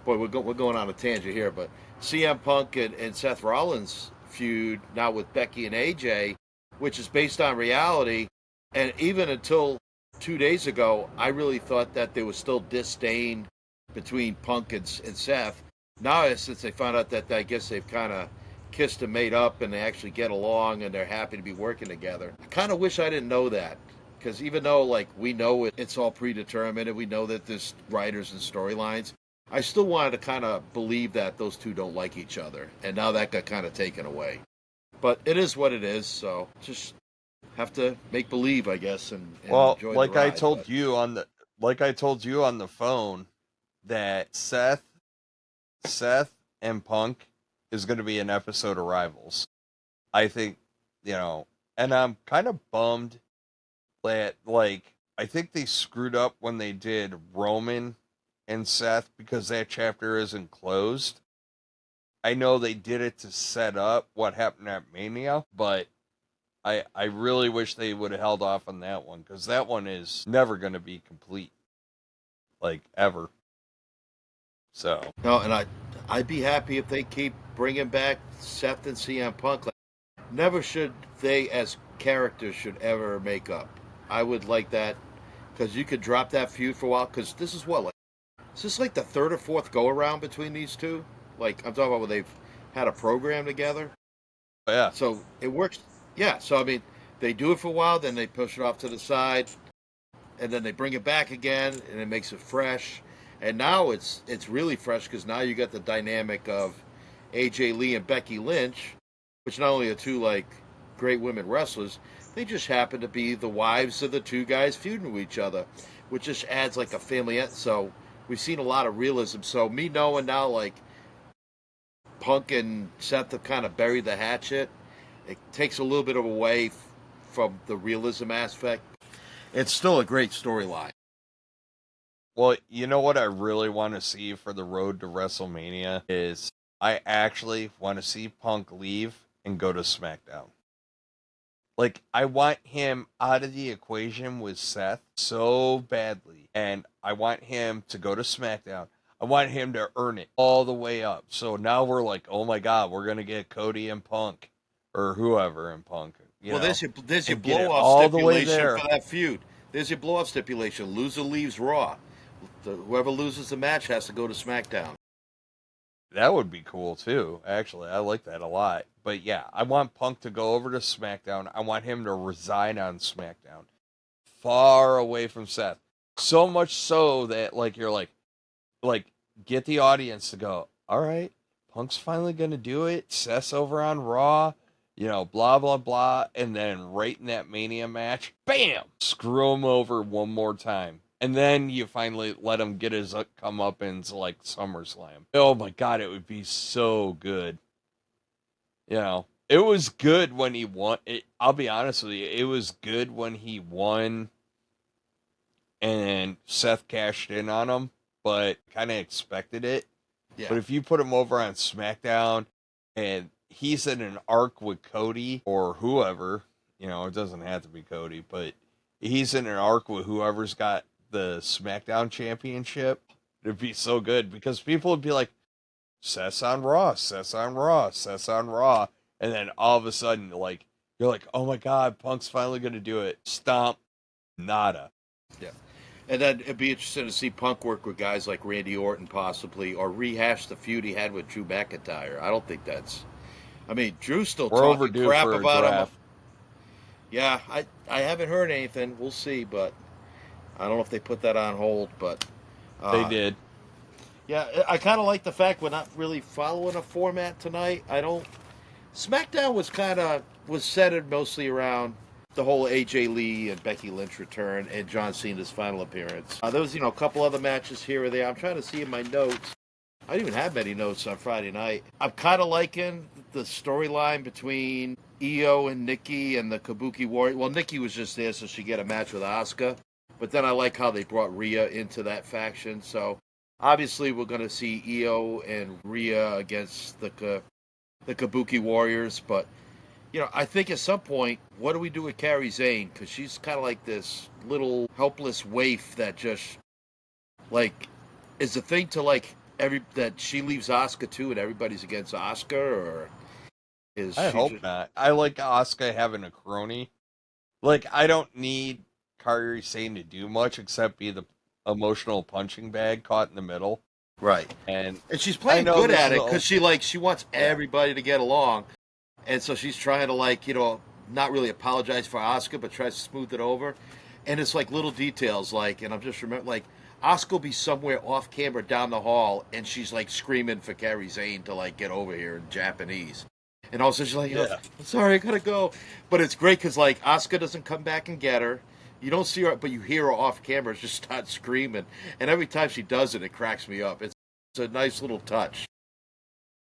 Boy, we're going on a tangent here, but CM Punk and Seth Rollins feud now with Becky and AJ, which is based on reality. And even until 2 days ago, I really thought that there was still disdain between Punk and Seth. Now, since they found out that I guess they've kind of kissed and made up and they actually get along and they're happy to be working together. I kind of wish I didn't know that. Because even though we know it's all predetermined and we know that there's writers and storylines, I still wanted to kind of believe that those two don't like each other. And now that got kind of taken away. But it is what it is, so just have to make believe, I guess, and enjoy the ride. I told you on the phone that Seth and Punk is going to be an episode of Rivals. I think, and I'm kind of bummed that I think they screwed up when they did Roman and Seth because that chapter isn't closed. I know they did it to set up what happened at Mania, but I really wish they would have held off on that one because that one is never going to be complete, ever. So no, and I'd be happy if they keep bringing back Seth and CM Punk. Never should they, as characters, should ever make up. I would like that because you could drop that feud for a while. Because this is is this the third or fourth go around between these two? I'm talking about when they've had a program together. Yeah. So it works. Yeah. So I mean, they do it for a while, then they push it off to the side, and then they bring it back again, and it makes it fresh. And now it's really fresh because now you got the dynamic of AJ Lee and Becky Lynch, which not only are two great women wrestlers, they just happen to be the wives of the two guys feuding with each other, which just adds a family. So we've seen a lot of realism. So me knowing now Punk and Seth have kind of buried the hatchet, it takes a little bit of away from the realism aspect. It's still a great storyline. Well, you know what I really want to see for the road to WrestleMania is I actually want to see Punk leave and go to SmackDown. I want him out of the equation with Seth so badly, and I want him to go to SmackDown. I want him to earn it all the way up. So now we're oh my God, we're going to get Cody and Punk, or whoever in Punk. There's your blow-off stipulation for that feud. There's your blow-off stipulation. Loser leaves Raw. Whoever loses the match has to go to SmackDown. That would be cool, too. Actually, I like that a lot. But yeah, I want Punk to go over to SmackDown. I want him to resign on SmackDown. Far away from Seth. So much so that, you're get the audience to go, all right, Punk's finally going to do it. Seth's over on Raw. Blah, blah, blah. And then right in that Mania match, bam! Screw him over one more time. And then you finally let him get his comeuppance SummerSlam. Oh my God, it would be so good. It was good when he won. I'll be honest with you, it was good when he won and Seth cashed in on him, but kind of expected it. Yeah. But if you put him over on SmackDown and he's in an arc with Cody or whoever, it doesn't have to be Cody, but he's in an arc with whoever's got the SmackDown championship, it'd be so good because people would be like, Seth's on Raw, Seth's on Raw, Seth's on Raw. And then all of a sudden, you're like, oh my God, Punk's finally going to do it. Stomp. Nada. Yeah. And then it'd be interesting to see Punk work with guys like Randy Orton possibly, or rehash the feud he had with Drew McIntyre. I don't think that's... I mean, Drew's still talking crap about him. Yeah, I haven't heard anything. We'll see, but I don't know if they put that on hold, but They did. yeah, I kind of like the fact we're not really following a format tonight. I don't. SmackDown was centered mostly around the whole AJ Lee and Becky Lynch return and John Cena's final appearance. There was a couple other matches here or there. I'm trying to see in my notes. I didn't even have many notes on Friday night. I'm kind of liking the storyline between Io and Nikki and the Kabuki Warrior. Well, Nikki was just there so she get a match with Asuka. But then I like how they brought Rhea into that faction. So obviously we're going to see Io and Rhea against the Kabuki Warriors. But, I think at some point, what do we do with Kairi Sane? Because she's kind of like this little helpless waif that just, like, is the thing to, like, that she leaves Asuka too and everybody's against Asuka, or is I she hope just... not. I like Asuka having a crony. Like, I don't need Kairi Sane to do much except be the emotional punching bag caught in the middle. Right. And she's I playing know good this at is it because she wants everybody to get along. And so she's trying to, not really apologize for Asuka, but tries to smooth it over. And it's like little details, and I'm just remembering, Asuka will be somewhere off camera down the hall, and she's, screaming for Kairi Sane to, get over here in Japanese. And all of a sudden she's like, I'm sorry, I gotta go. But it's great because, Asuka doesn't come back and get her. You don't see her, but you hear her off camera just start screaming. And every time she does it, it cracks me up. It's a nice little touch.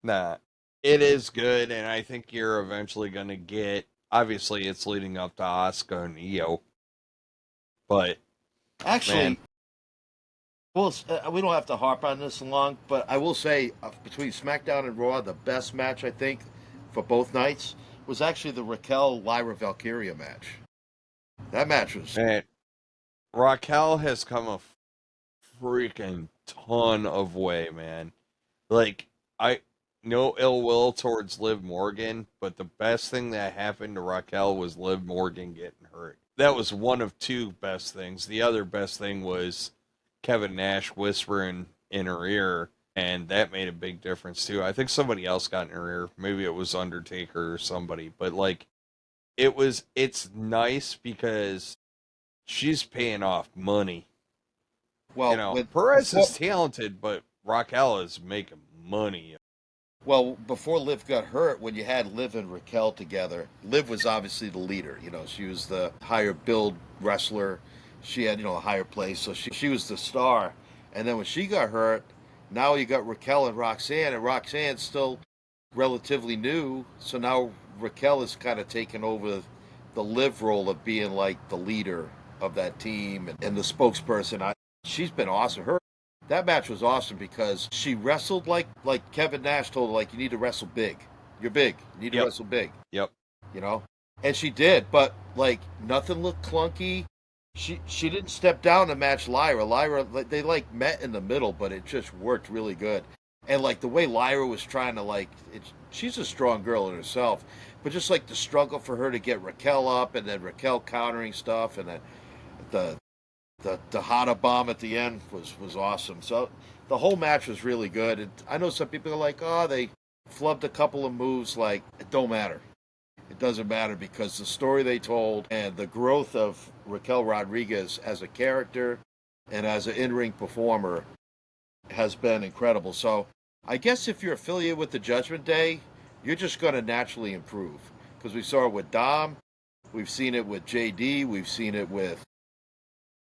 nah, it is good, and I think you're eventually going to get. Obviously, it's leading up to Asuka and Io, but Actually, man, well, we don't have to harp on this long, but I will say between SmackDown and Raw, the best match, I think, for both nights was actually the Raquel Lyra Valkyria match. That match was... man, Raquel has come a freaking ton of way, man. Like, I no ill will towards Liv Morgan, but the best thing that happened to Raquel was Liv Morgan getting hurt. That was one of two best things. The other best thing was Kevin Nash whispering in her ear, and that made a big difference too. I think somebody else got in her ear. Maybe it was Undertaker or somebody, but it's nice because she's paying off money. Well, Perez is talented, but Raquel is making money. before Liv got hurt, when you had Liv and Raquel together, Liv was obviously the leader. She was the higher build wrestler. She had, a higher place, so she was the star. And then when she got hurt, now you got Raquel and Roxanne's still relatively new. So now Raquel is kind of taking over the Liv role of being like the leader of that team and the spokesperson. She's been awesome. That match was awesome because she wrestled like Kevin Nash told her, you need to wrestle big. You're big. You need to wrestle big. Yep. And she did, but nothing looked clunky. She didn't step down to match Lyra. Lyra, they met in the middle, but it just worked really good. And the way Lyra was trying to she's a strong girl in herself, but just the struggle for her to get Raquel up, and then Raquel countering stuff, and then the Hana bomb at the end was awesome. So the whole match was really good. And I know some people are like, oh, they flubbed a couple of moves. It don't matter. It doesn't matter because the story they told and the growth of Raquel Rodriguez as a character and as an in-ring performer has been incredible. So I guess if you're affiliated with the Judgment Day, you're just going to naturally improve. Because we saw it with Dom. We've seen it with JD. We've seen it with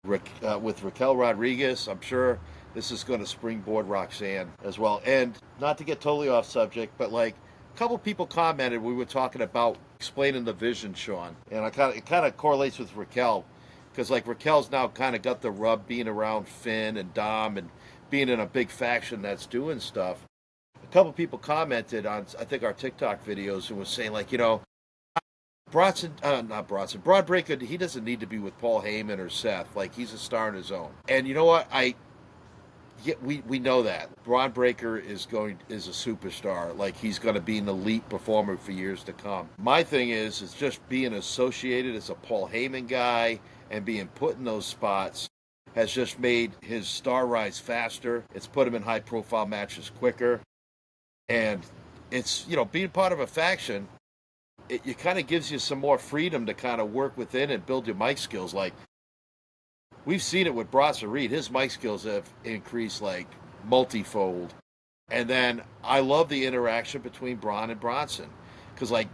Raquel Rodriguez. I'm sure this is going to springboard Roxanne as well. And not to get totally off subject, but a couple people commented, we were talking about explaining the vision, Sean, and it kind of correlates with Raquel, because Raquel's now kind of got the rub being around Finn and Dom and being in a big faction that's doing stuff. A couple people commented on, I think, our TikTok videos and was saying Braun Breaker, he doesn't need to be with Paul Heyman or Seth. He's a star in his own. And you know what? We know that Braun Breaker is a superstar. He's going to be an elite performer for years to come. My thing is just being associated as a Paul Heyman guy and being put in those spots has just made his star rise faster. It's put him in high profile matches quicker, and it's being part of a faction. It kind of gives you some more freedom to kind of work within and build your mic skills. we've seen it with Bronson Reed. His mic skills have increased like multifold. And then I love the interaction between Braun and Bronson. Because like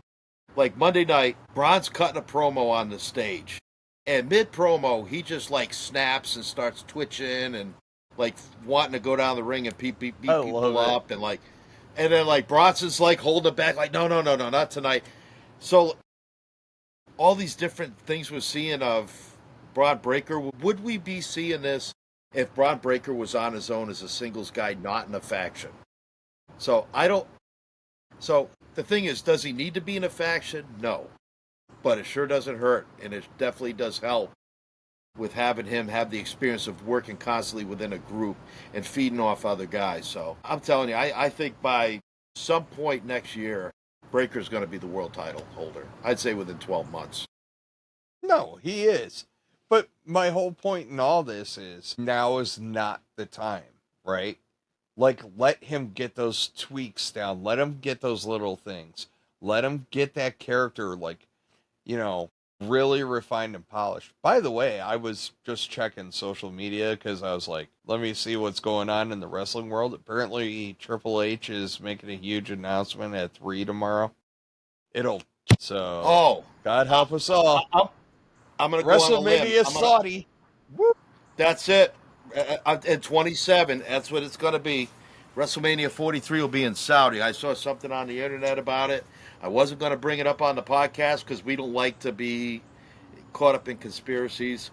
Monday night, Braun's cutting a promo on the stage. And mid promo, he just like snaps and starts twitching and like wanting to go down the ring and beat people up. And then like Bronson's like holding it back, like, no, not tonight. So all these different things we're seeing of Braun Breaker, would we be seeing this if Braun Breaker was on his own as a singles guy, not in a faction? So the thing is, does he need to be in a faction? No. But it sure doesn't hurt, and it definitely does help with having him have the experience of working constantly within a group and feeding off other guys. So I'm telling you, I think by some point next year, Breaker's going to be the world title holder. I'd say within 12 months. No, he is. But my whole point in all this is now is not the time, right? Like, let him get those tweaks down. Let him get those little things. Let him get that character, like, you know, really refined and polished. By the way, I was just checking social media because I was like, let me see what's going on in the wrestling world. Apparently, Triple H is making a huge announcement at 3 tomorrow. God help us all. I'm going to go on a limb. WrestleMania Saudi. Whoop. That's it. At 27, that's what it's going to be. WrestleMania 43 will be in Saudi. I saw something on the internet about it. I wasn't going to bring it up on the podcast because we don't like to be caught up in conspiracies.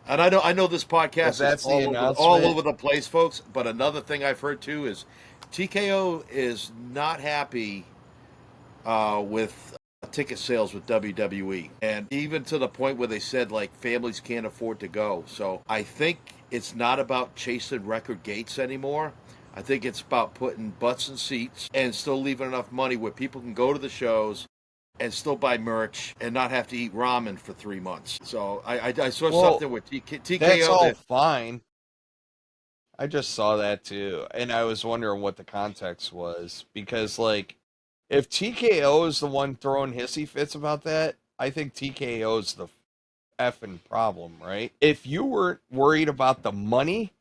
And I know this podcast is all over the place, folks. But another thing I've heard too is TKO is not happy with ticket sales with WWE, and even to the point where they said like families can't afford to go. So I think it's not about chasing record gates anymore. I think it's about putting butts in seats and still leaving enough money where people can go to the shows and still buy merch and not have to eat ramen for 3 months. So I saw something with TKO. That's all fine. I just saw that too, and I was wondering what the context was, because like, if TKO is the one throwing hissy fits about that, I think TKO is the effing problem, right? If you weren't worried about the money,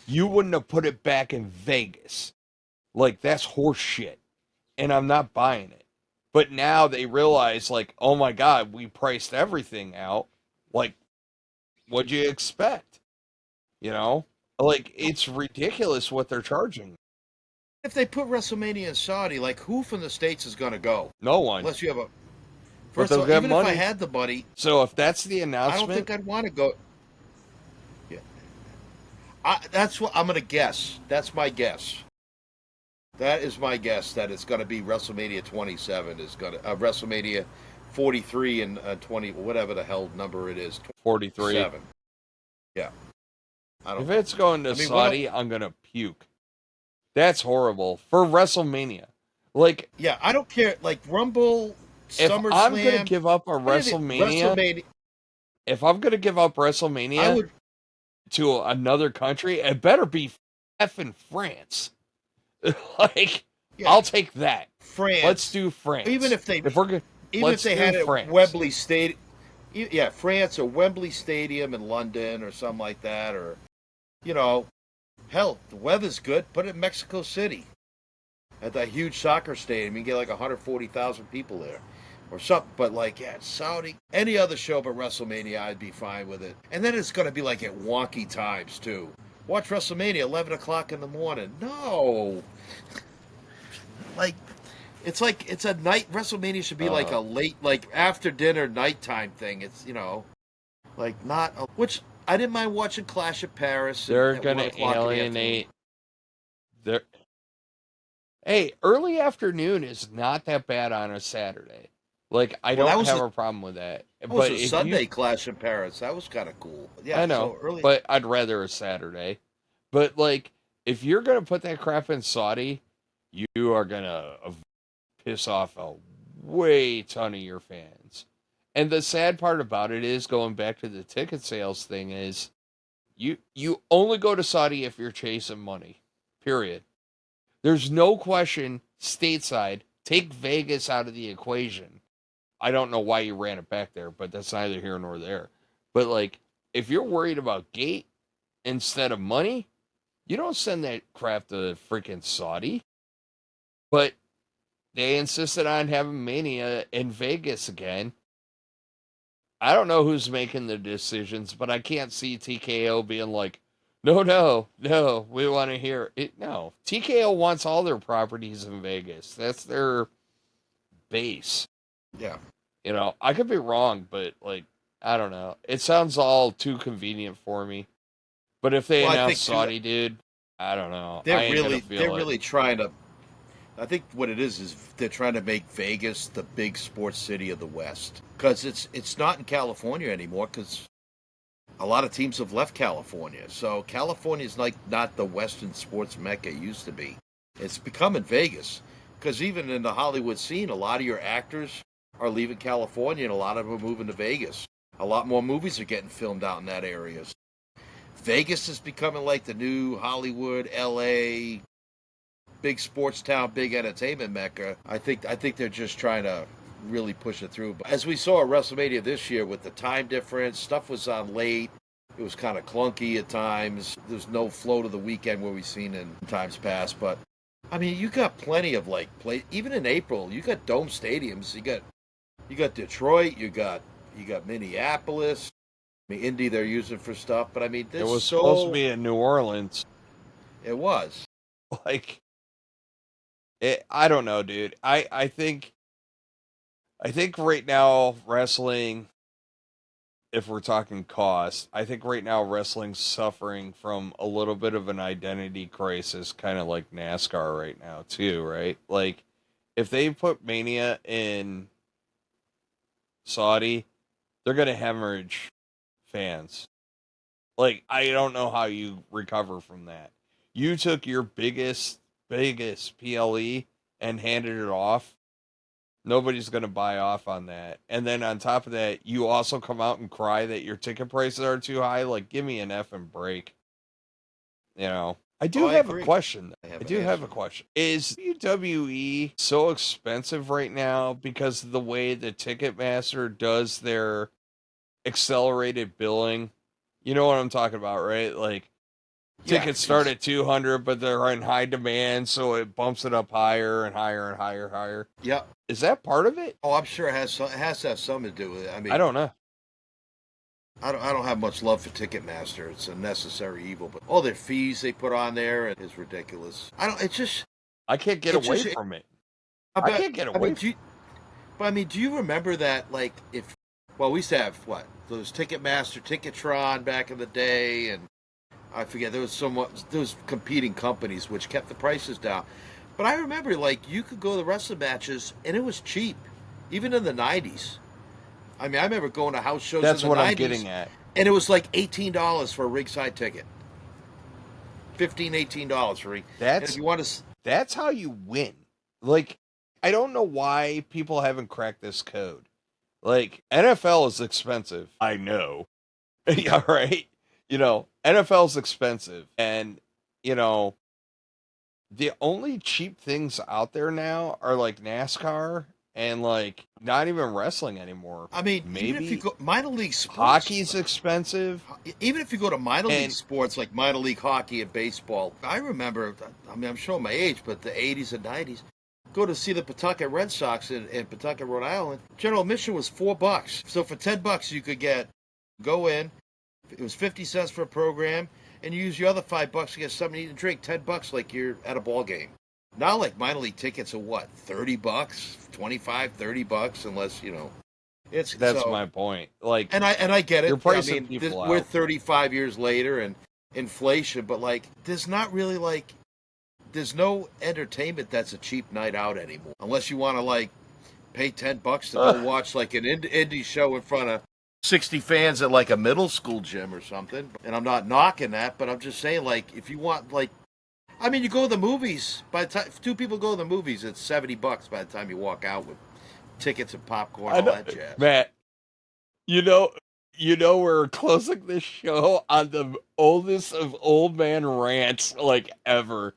you wouldn't have put it back in Vegas. Like, that's horse shit. And I'm not buying it. But now they realize, like, oh my God, we priced everything out. Like, what'd you expect? You know? Like, it's ridiculous what they're charging. If they put WrestleMania in Saudi, like, who from the States is going to go? No one. Unless you have a... First of all, even if I had the money... So if that's the announcement... I don't think I'd want to go... Yeah. That's what I'm going to guess. That's my guess. That is my guess, that it's going to be WrestleMania 27 is going to... WrestleMania 43 and 20... Whatever the hell number it is. 43. Yeah. If it's going to Saudi, I'm going to puke. That's horrible for WrestleMania. Like, yeah, I don't care. Like Rumble, SummerSlam. If I'm going to give up a WrestleMania, if I'm going to give up WrestleMania to another country, it better be effing France. Like, yeah. I'll take that. France. Let's do France. Even if they had it Wembley Stadium. Yeah, France or Wembley Stadium in London or something like that, or you know. Hell, the weather's good. Put it in Mexico City. At that huge soccer stadium, you can get like 140,000 people there. Or something. But like, yeah, Saudi. Any other show but WrestleMania, I'd be fine with it. And then it's going to be like at wonky times, too. Watch WrestleMania 11 o'clock in the morning. No. It's a night. WrestleMania should be like a late, like after dinner nighttime thing. It's, you know, like not, which... I didn't mind watching Clash of Paris. They're going to alienate. Hey, early afternoon is not that bad on a Saturday. Like, I don't have a problem with that. It was a Sunday Clash of Paris. That was kind of cool. Yeah, I know, but I'd rather a Saturday. But, like, if you're going to put that crap in Saudi, you are going to piss off a way ton of your fans. And the sad part about it is, going back to the ticket sales thing, is you only go to Saudi if you're chasing money. Period. There's no question, stateside, take Vegas out of the equation. I don't know why you ran it back there, but that's neither here nor there. But, like, if you're worried about gate instead of money, you don't send that crap to freaking Saudi. But they insisted on having Mania in Vegas again. I don't know who's making the decisions, but I can't see TKO being like, no, no, no, we want to hear it. No, TKO wants all their properties in Vegas. That's their base. Yeah. You know, I could be wrong, but like, I don't know. It sounds all too convenient for me. But if they announce Saudi, dude, I don't know. They're really trying to. I think what it is they're trying to make Vegas the big sports city of the West, because it's not in California anymore, because a lot of teams have left California. So California is like not the Western sports mecca it used to be. It's becoming Vegas, because even in the Hollywood scene, a lot of your actors are leaving California and a lot of them are moving to Vegas. A lot more movies are getting filmed out in that area. Vegas is becoming like the new Hollywood, LA, big sports town, big entertainment mecca. I think they're just trying to really push it through. But as we saw at WrestleMania this year, with the time difference, stuff was on late. It was kind of clunky at times. There's no flow to the weekend where we've seen in times past. But I mean, you got plenty of like play. Even in April, you got dome stadiums. You got Detroit. You got Minneapolis. I mean, Indy they're using for stuff. But I mean, it was supposed to be in New Orleans. It was like. I don't know, dude. I think right now wrestling, if we're talking cost, I think right now wrestling's suffering from a little bit of an identity crisis, kind of like NASCAR right now too, right? Like, if they put Mania in Saudi, they're gonna hemorrhage fans. Like, I don't know how you recover from that. You took your biggest PLE and handed it off. Nobody's going to buy off on that. And then on top of that, you also come out and cry that your ticket prices are too high. Like, give me an effing break. You know, I have a question. I do have a question. Is WWE so expensive right now because of the way the Ticketmaster does their accelerated billing? You know what I'm talking about, right? Like, tickets start at 200, but they're in high demand, so it bumps it up higher and higher and higher and higher. Yep. Is that part of it? Oh, I'm sure it has to have something to do with it. I mean, I don't know. I don't have much love for Ticketmaster. It's a necessary evil, but all their fees they put on there is ridiculous. I can't get away from it. I can't get away from it. But I mean, do you remember that, like, we used to have, those Ticketmaster, Ticketron back in the day, and I forget, there was competing companies which kept the prices down. But I remember, like, you could go to the wrestling matches, and it was cheap, even in the 90s. I mean, I remember going to house shows in the 90s. That's what I'm getting at. And it was like $18 for a ringside ticket. $15, $18 for a That's how you win. Like, I don't know why people haven't cracked this code. Like, NFL is expensive. I know. Yeah, right? You know, NFL's expensive. And, you know, the only cheap things out there now are like NASCAR and like not even wrestling anymore. I mean, maybe even if you go minor league sports, hockey's expensive. Even if you go to minor league sports like minor league hockey and baseball, I remember. I mean, I'm showing my age, but the 80s and 90s. Go to see the Pawtucket Red Sox in Pawtucket, Rhode Island. General admission was $4. So for $10, you could go in. It was 50 cents for a program, and you use your other $5 to get something to eat and drink. $10 like you're at a ball game. Now, like, minor league tickets are what, $30, $25, $30, unless, you know. That's my point. Like, and I get it. You're pricing people out. We're 35 years later, and inflation, but like, there's no entertainment that's a cheap night out anymore, unless you want to like pay $10 to go watch like an indie show in front of 60 fans at like a middle school gym or something. And I'm not knocking that, but I'm just saying, like, if you want, like, I mean, you go to the movies. By the time if two people go to the movies, it's $70 by the time you walk out with tickets and popcorn, all that jazz. Matt, you know, we're closing this show on the oldest of old man rants like ever.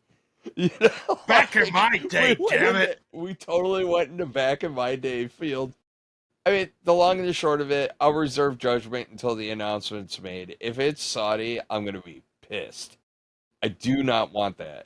You know, back in my day, damn it. We totally went into back in my day field. I mean, the long and the short of it, I'll reserve judgment until the announcement's made. If it's Saudi, I'm going to be pissed. I do not want that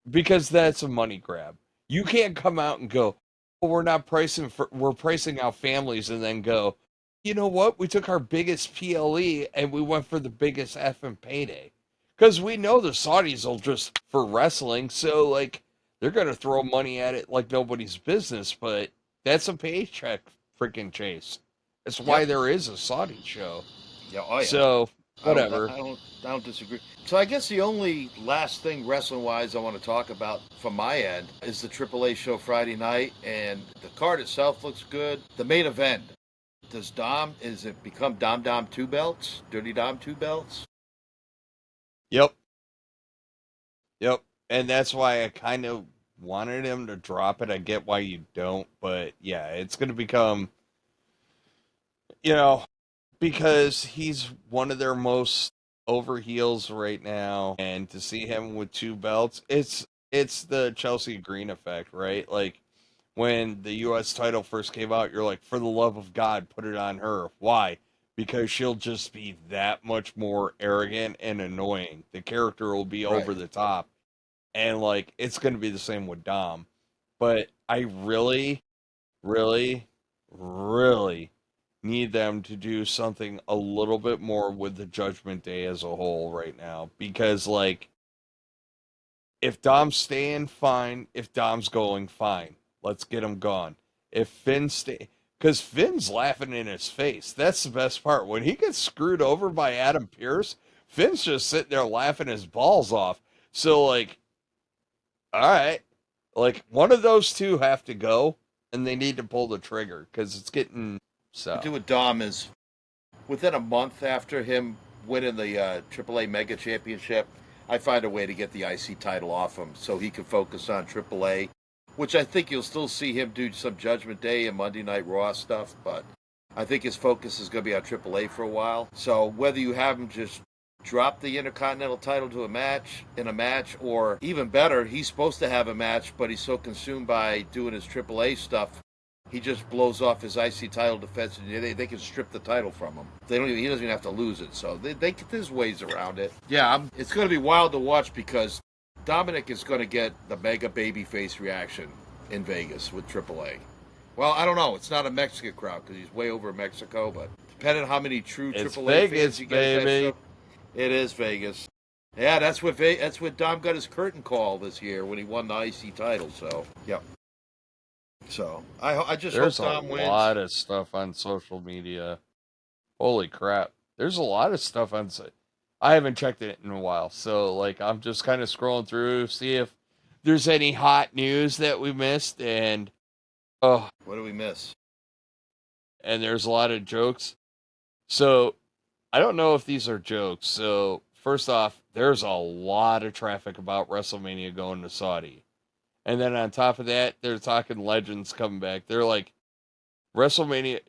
because that's a money grab. You can't come out and go, well, we're pricing out families and then go, you know what? We took our biggest PLE and we went for the biggest effing payday. Because we know the Saudis will just, for wrestling, so like, they're going to throw money at it like nobody's business, but that's a paycheck freaking chase. That's why Yep. there is a Saudi show. Yeah. Oh yeah. So, whatever. I don't disagree. So I guess the only last thing wrestling wise I want to talk about from my end is the AAA show Friday night, and the card itself looks good. The main event. Is it become Dom 2 belts? Dirty Dom 2 belts? Yep. Yep. And that's why I kind of wanted him to drop it. I get why you don't, but yeah, it's going to become, you know, because he's one of their most over heels right now, and to see him with two belts, it's the Chelsea Green effect, right? Like when the US title first came out, you're like, for the love of God, put it on her. Why? Because she'll just be that much more arrogant and annoying. The character will be over Right. the top. And like it's gonna be the same with Dom. But I really, really, really need them to do something a little bit more with the Judgment Day as a whole right now. Because like if Dom's staying, fine. If Dom's going, fine. Let's get him gone. If Finn stay, because Finn's laughing in his face. That's the best part. When he gets screwed over by Adam Pearce, Finn's just sitting there laughing his balls off. So like, all right, like one of those two have to go, and they need to pull the trigger because it's getting What I do so. with Dom is within a month after him winning the AAA Mega Championship, I find a way to get the IC title off him so he can focus on AAA, which I think you'll still see him do some Judgment Day and Monday Night Raw stuff, but I think his focus is going to be on AAA for a while. So whether you have him just drop the Intercontinental title to a match, or even better, he's supposed to have a match, but he's so consumed by doing his AAA stuff he just blows off his IC title defense, and they can strip the title from him. He doesn't even have to lose it. So there's ways around it. Yeah, it's going to be wild to watch because Dominic is going to get the mega babyface reaction in Vegas with AAA. Well, I don't know. It's not a Mexican crowd because he's way over in Mexico, but depending on how many true It's AAA Vegas, fans you get at that baby. show, it is Vegas. Yeah, that's what Dom got his curtain call this year when he won the IC title. So, yep. So I just There's hope a Dom wins. lot of stuff on social media. Holy crap! There's a lot of stuff on. I haven't checked it in a while, so like I'm just kind of scrolling through, see if there's any hot news that we missed, and oh, What do we miss? and there's a lot of jokes. So I don't know if these are jokes. So first off, there's a lot of traffic about WrestleMania going to Saudi. And then on top of that, they're talking legends coming back. They're like, WrestleMania,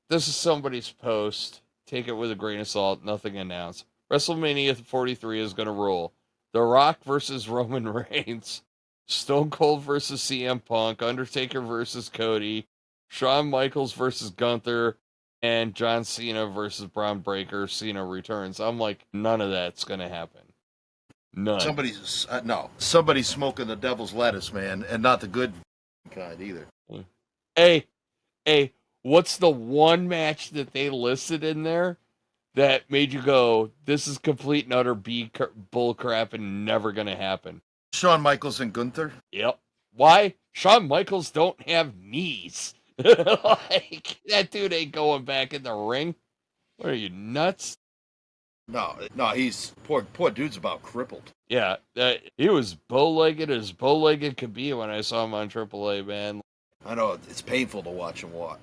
this is somebody's post. Take it with a grain of salt. Nothing announced. WrestleMania 43 is going to roll. The Rock versus Roman Reigns. Stone Cold versus CM Punk. Undertaker versus Cody. Shawn Michaels versus Gunther. And John Cena versus Braun Breaker. Cena returns. I'm like, none of that's going to happen. None. Somebody's smoking the devil's lettuce, man, and not the good kind either. Hey, hey, what's the one match that they listed in there that made you go, this is complete and utter bull crap and never gonna happen? Shawn Michaels and Gunther. Yep. Why? Shawn Michaels don't have knees. Like that dude ain't going back in the ring. What are you, nuts? No, he's poor dude's about crippled. Yeah, he was bow-legged as bow-legged could be when I saw him on AAA, man. I know it's painful to watch him walk,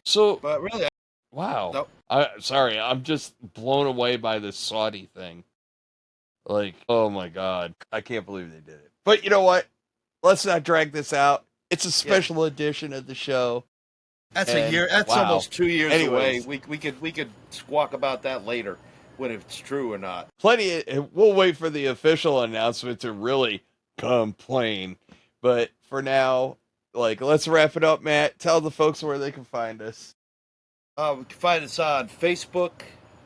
So, but really, wow. no. Sorry, I'm just blown away by this Saudi thing. Like, oh my god, I can't believe they did it. But you know what? Let's not drag this out. It's a special edition of the show. That's a year. That's wow. almost 2 years Anyways. away. We could squawk about that later when it's true or not. We'll wait for the official announcement to really complain. But for now, like, let's wrap it up, Matt. Tell the folks where they can find us. You can find us on Facebook.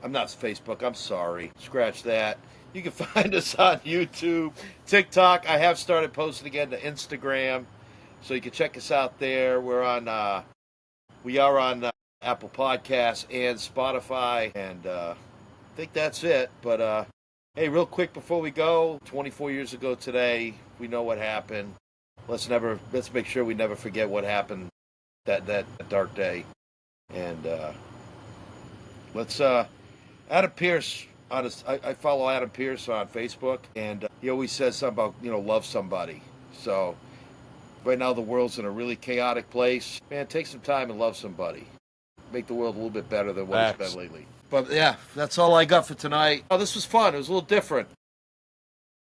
I'm not Facebook. I'm sorry. Scratch that. You can find us on YouTube, TikTok. I have started posting again to Instagram, so you can check us out there. We are on Apple Podcasts and Spotify, and I think that's it. But hey, real quick before we go, 24 years ago today, we know what happened. Let's make sure we never forget what happened that dark day, and let's Adam Pierce. I follow Adam Pierce on Facebook, and he always says something about love somebody. So right now the world's in a really chaotic place. Man, take some time and love somebody. Make the world a little bit better than what it's been lately. But yeah, that's all I got for tonight. Oh, this was fun. It was a little different.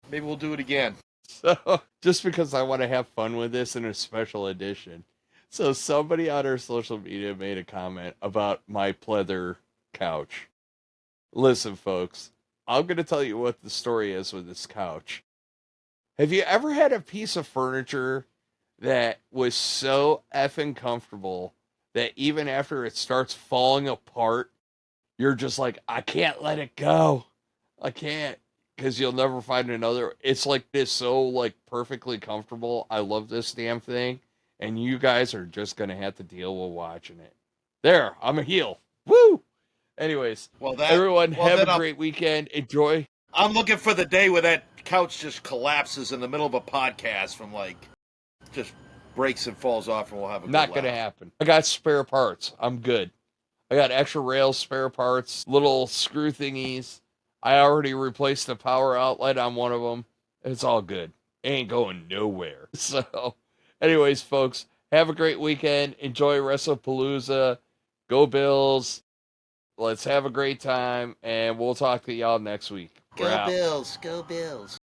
Maybe we'll do it again. So, just because I want to have fun with this in a special edition. So, somebody on our social media made a comment about my pleather couch. Listen, folks, I'm going to tell you what the story is with this couch. Have you ever had a piece of furniture that was so effing comfortable that even after it starts falling apart, you're just like, I can't let it go. I can't. Because you'll never find another. It's like this, so like perfectly comfortable. I love this damn thing, and you guys are just gonna have to deal with watching it. There, I'm a heel. Woo! Anyways, everyone have a great weekend. Enjoy. I'm looking for the day where that couch just collapses in the middle of a podcast from just breaks and falls off, and we'll have a Not gonna happen. I got spare parts. I'm good. I got extra rails, spare parts, little screw thingies. I already replaced the power outlet on one of them. It's all good. It ain't going nowhere. So, anyways, folks, have a great weekend. Enjoy WrestlePalooza. Go Bills. Let's have a great time, and we'll talk to y'all next week. Go Bills. Go Bills.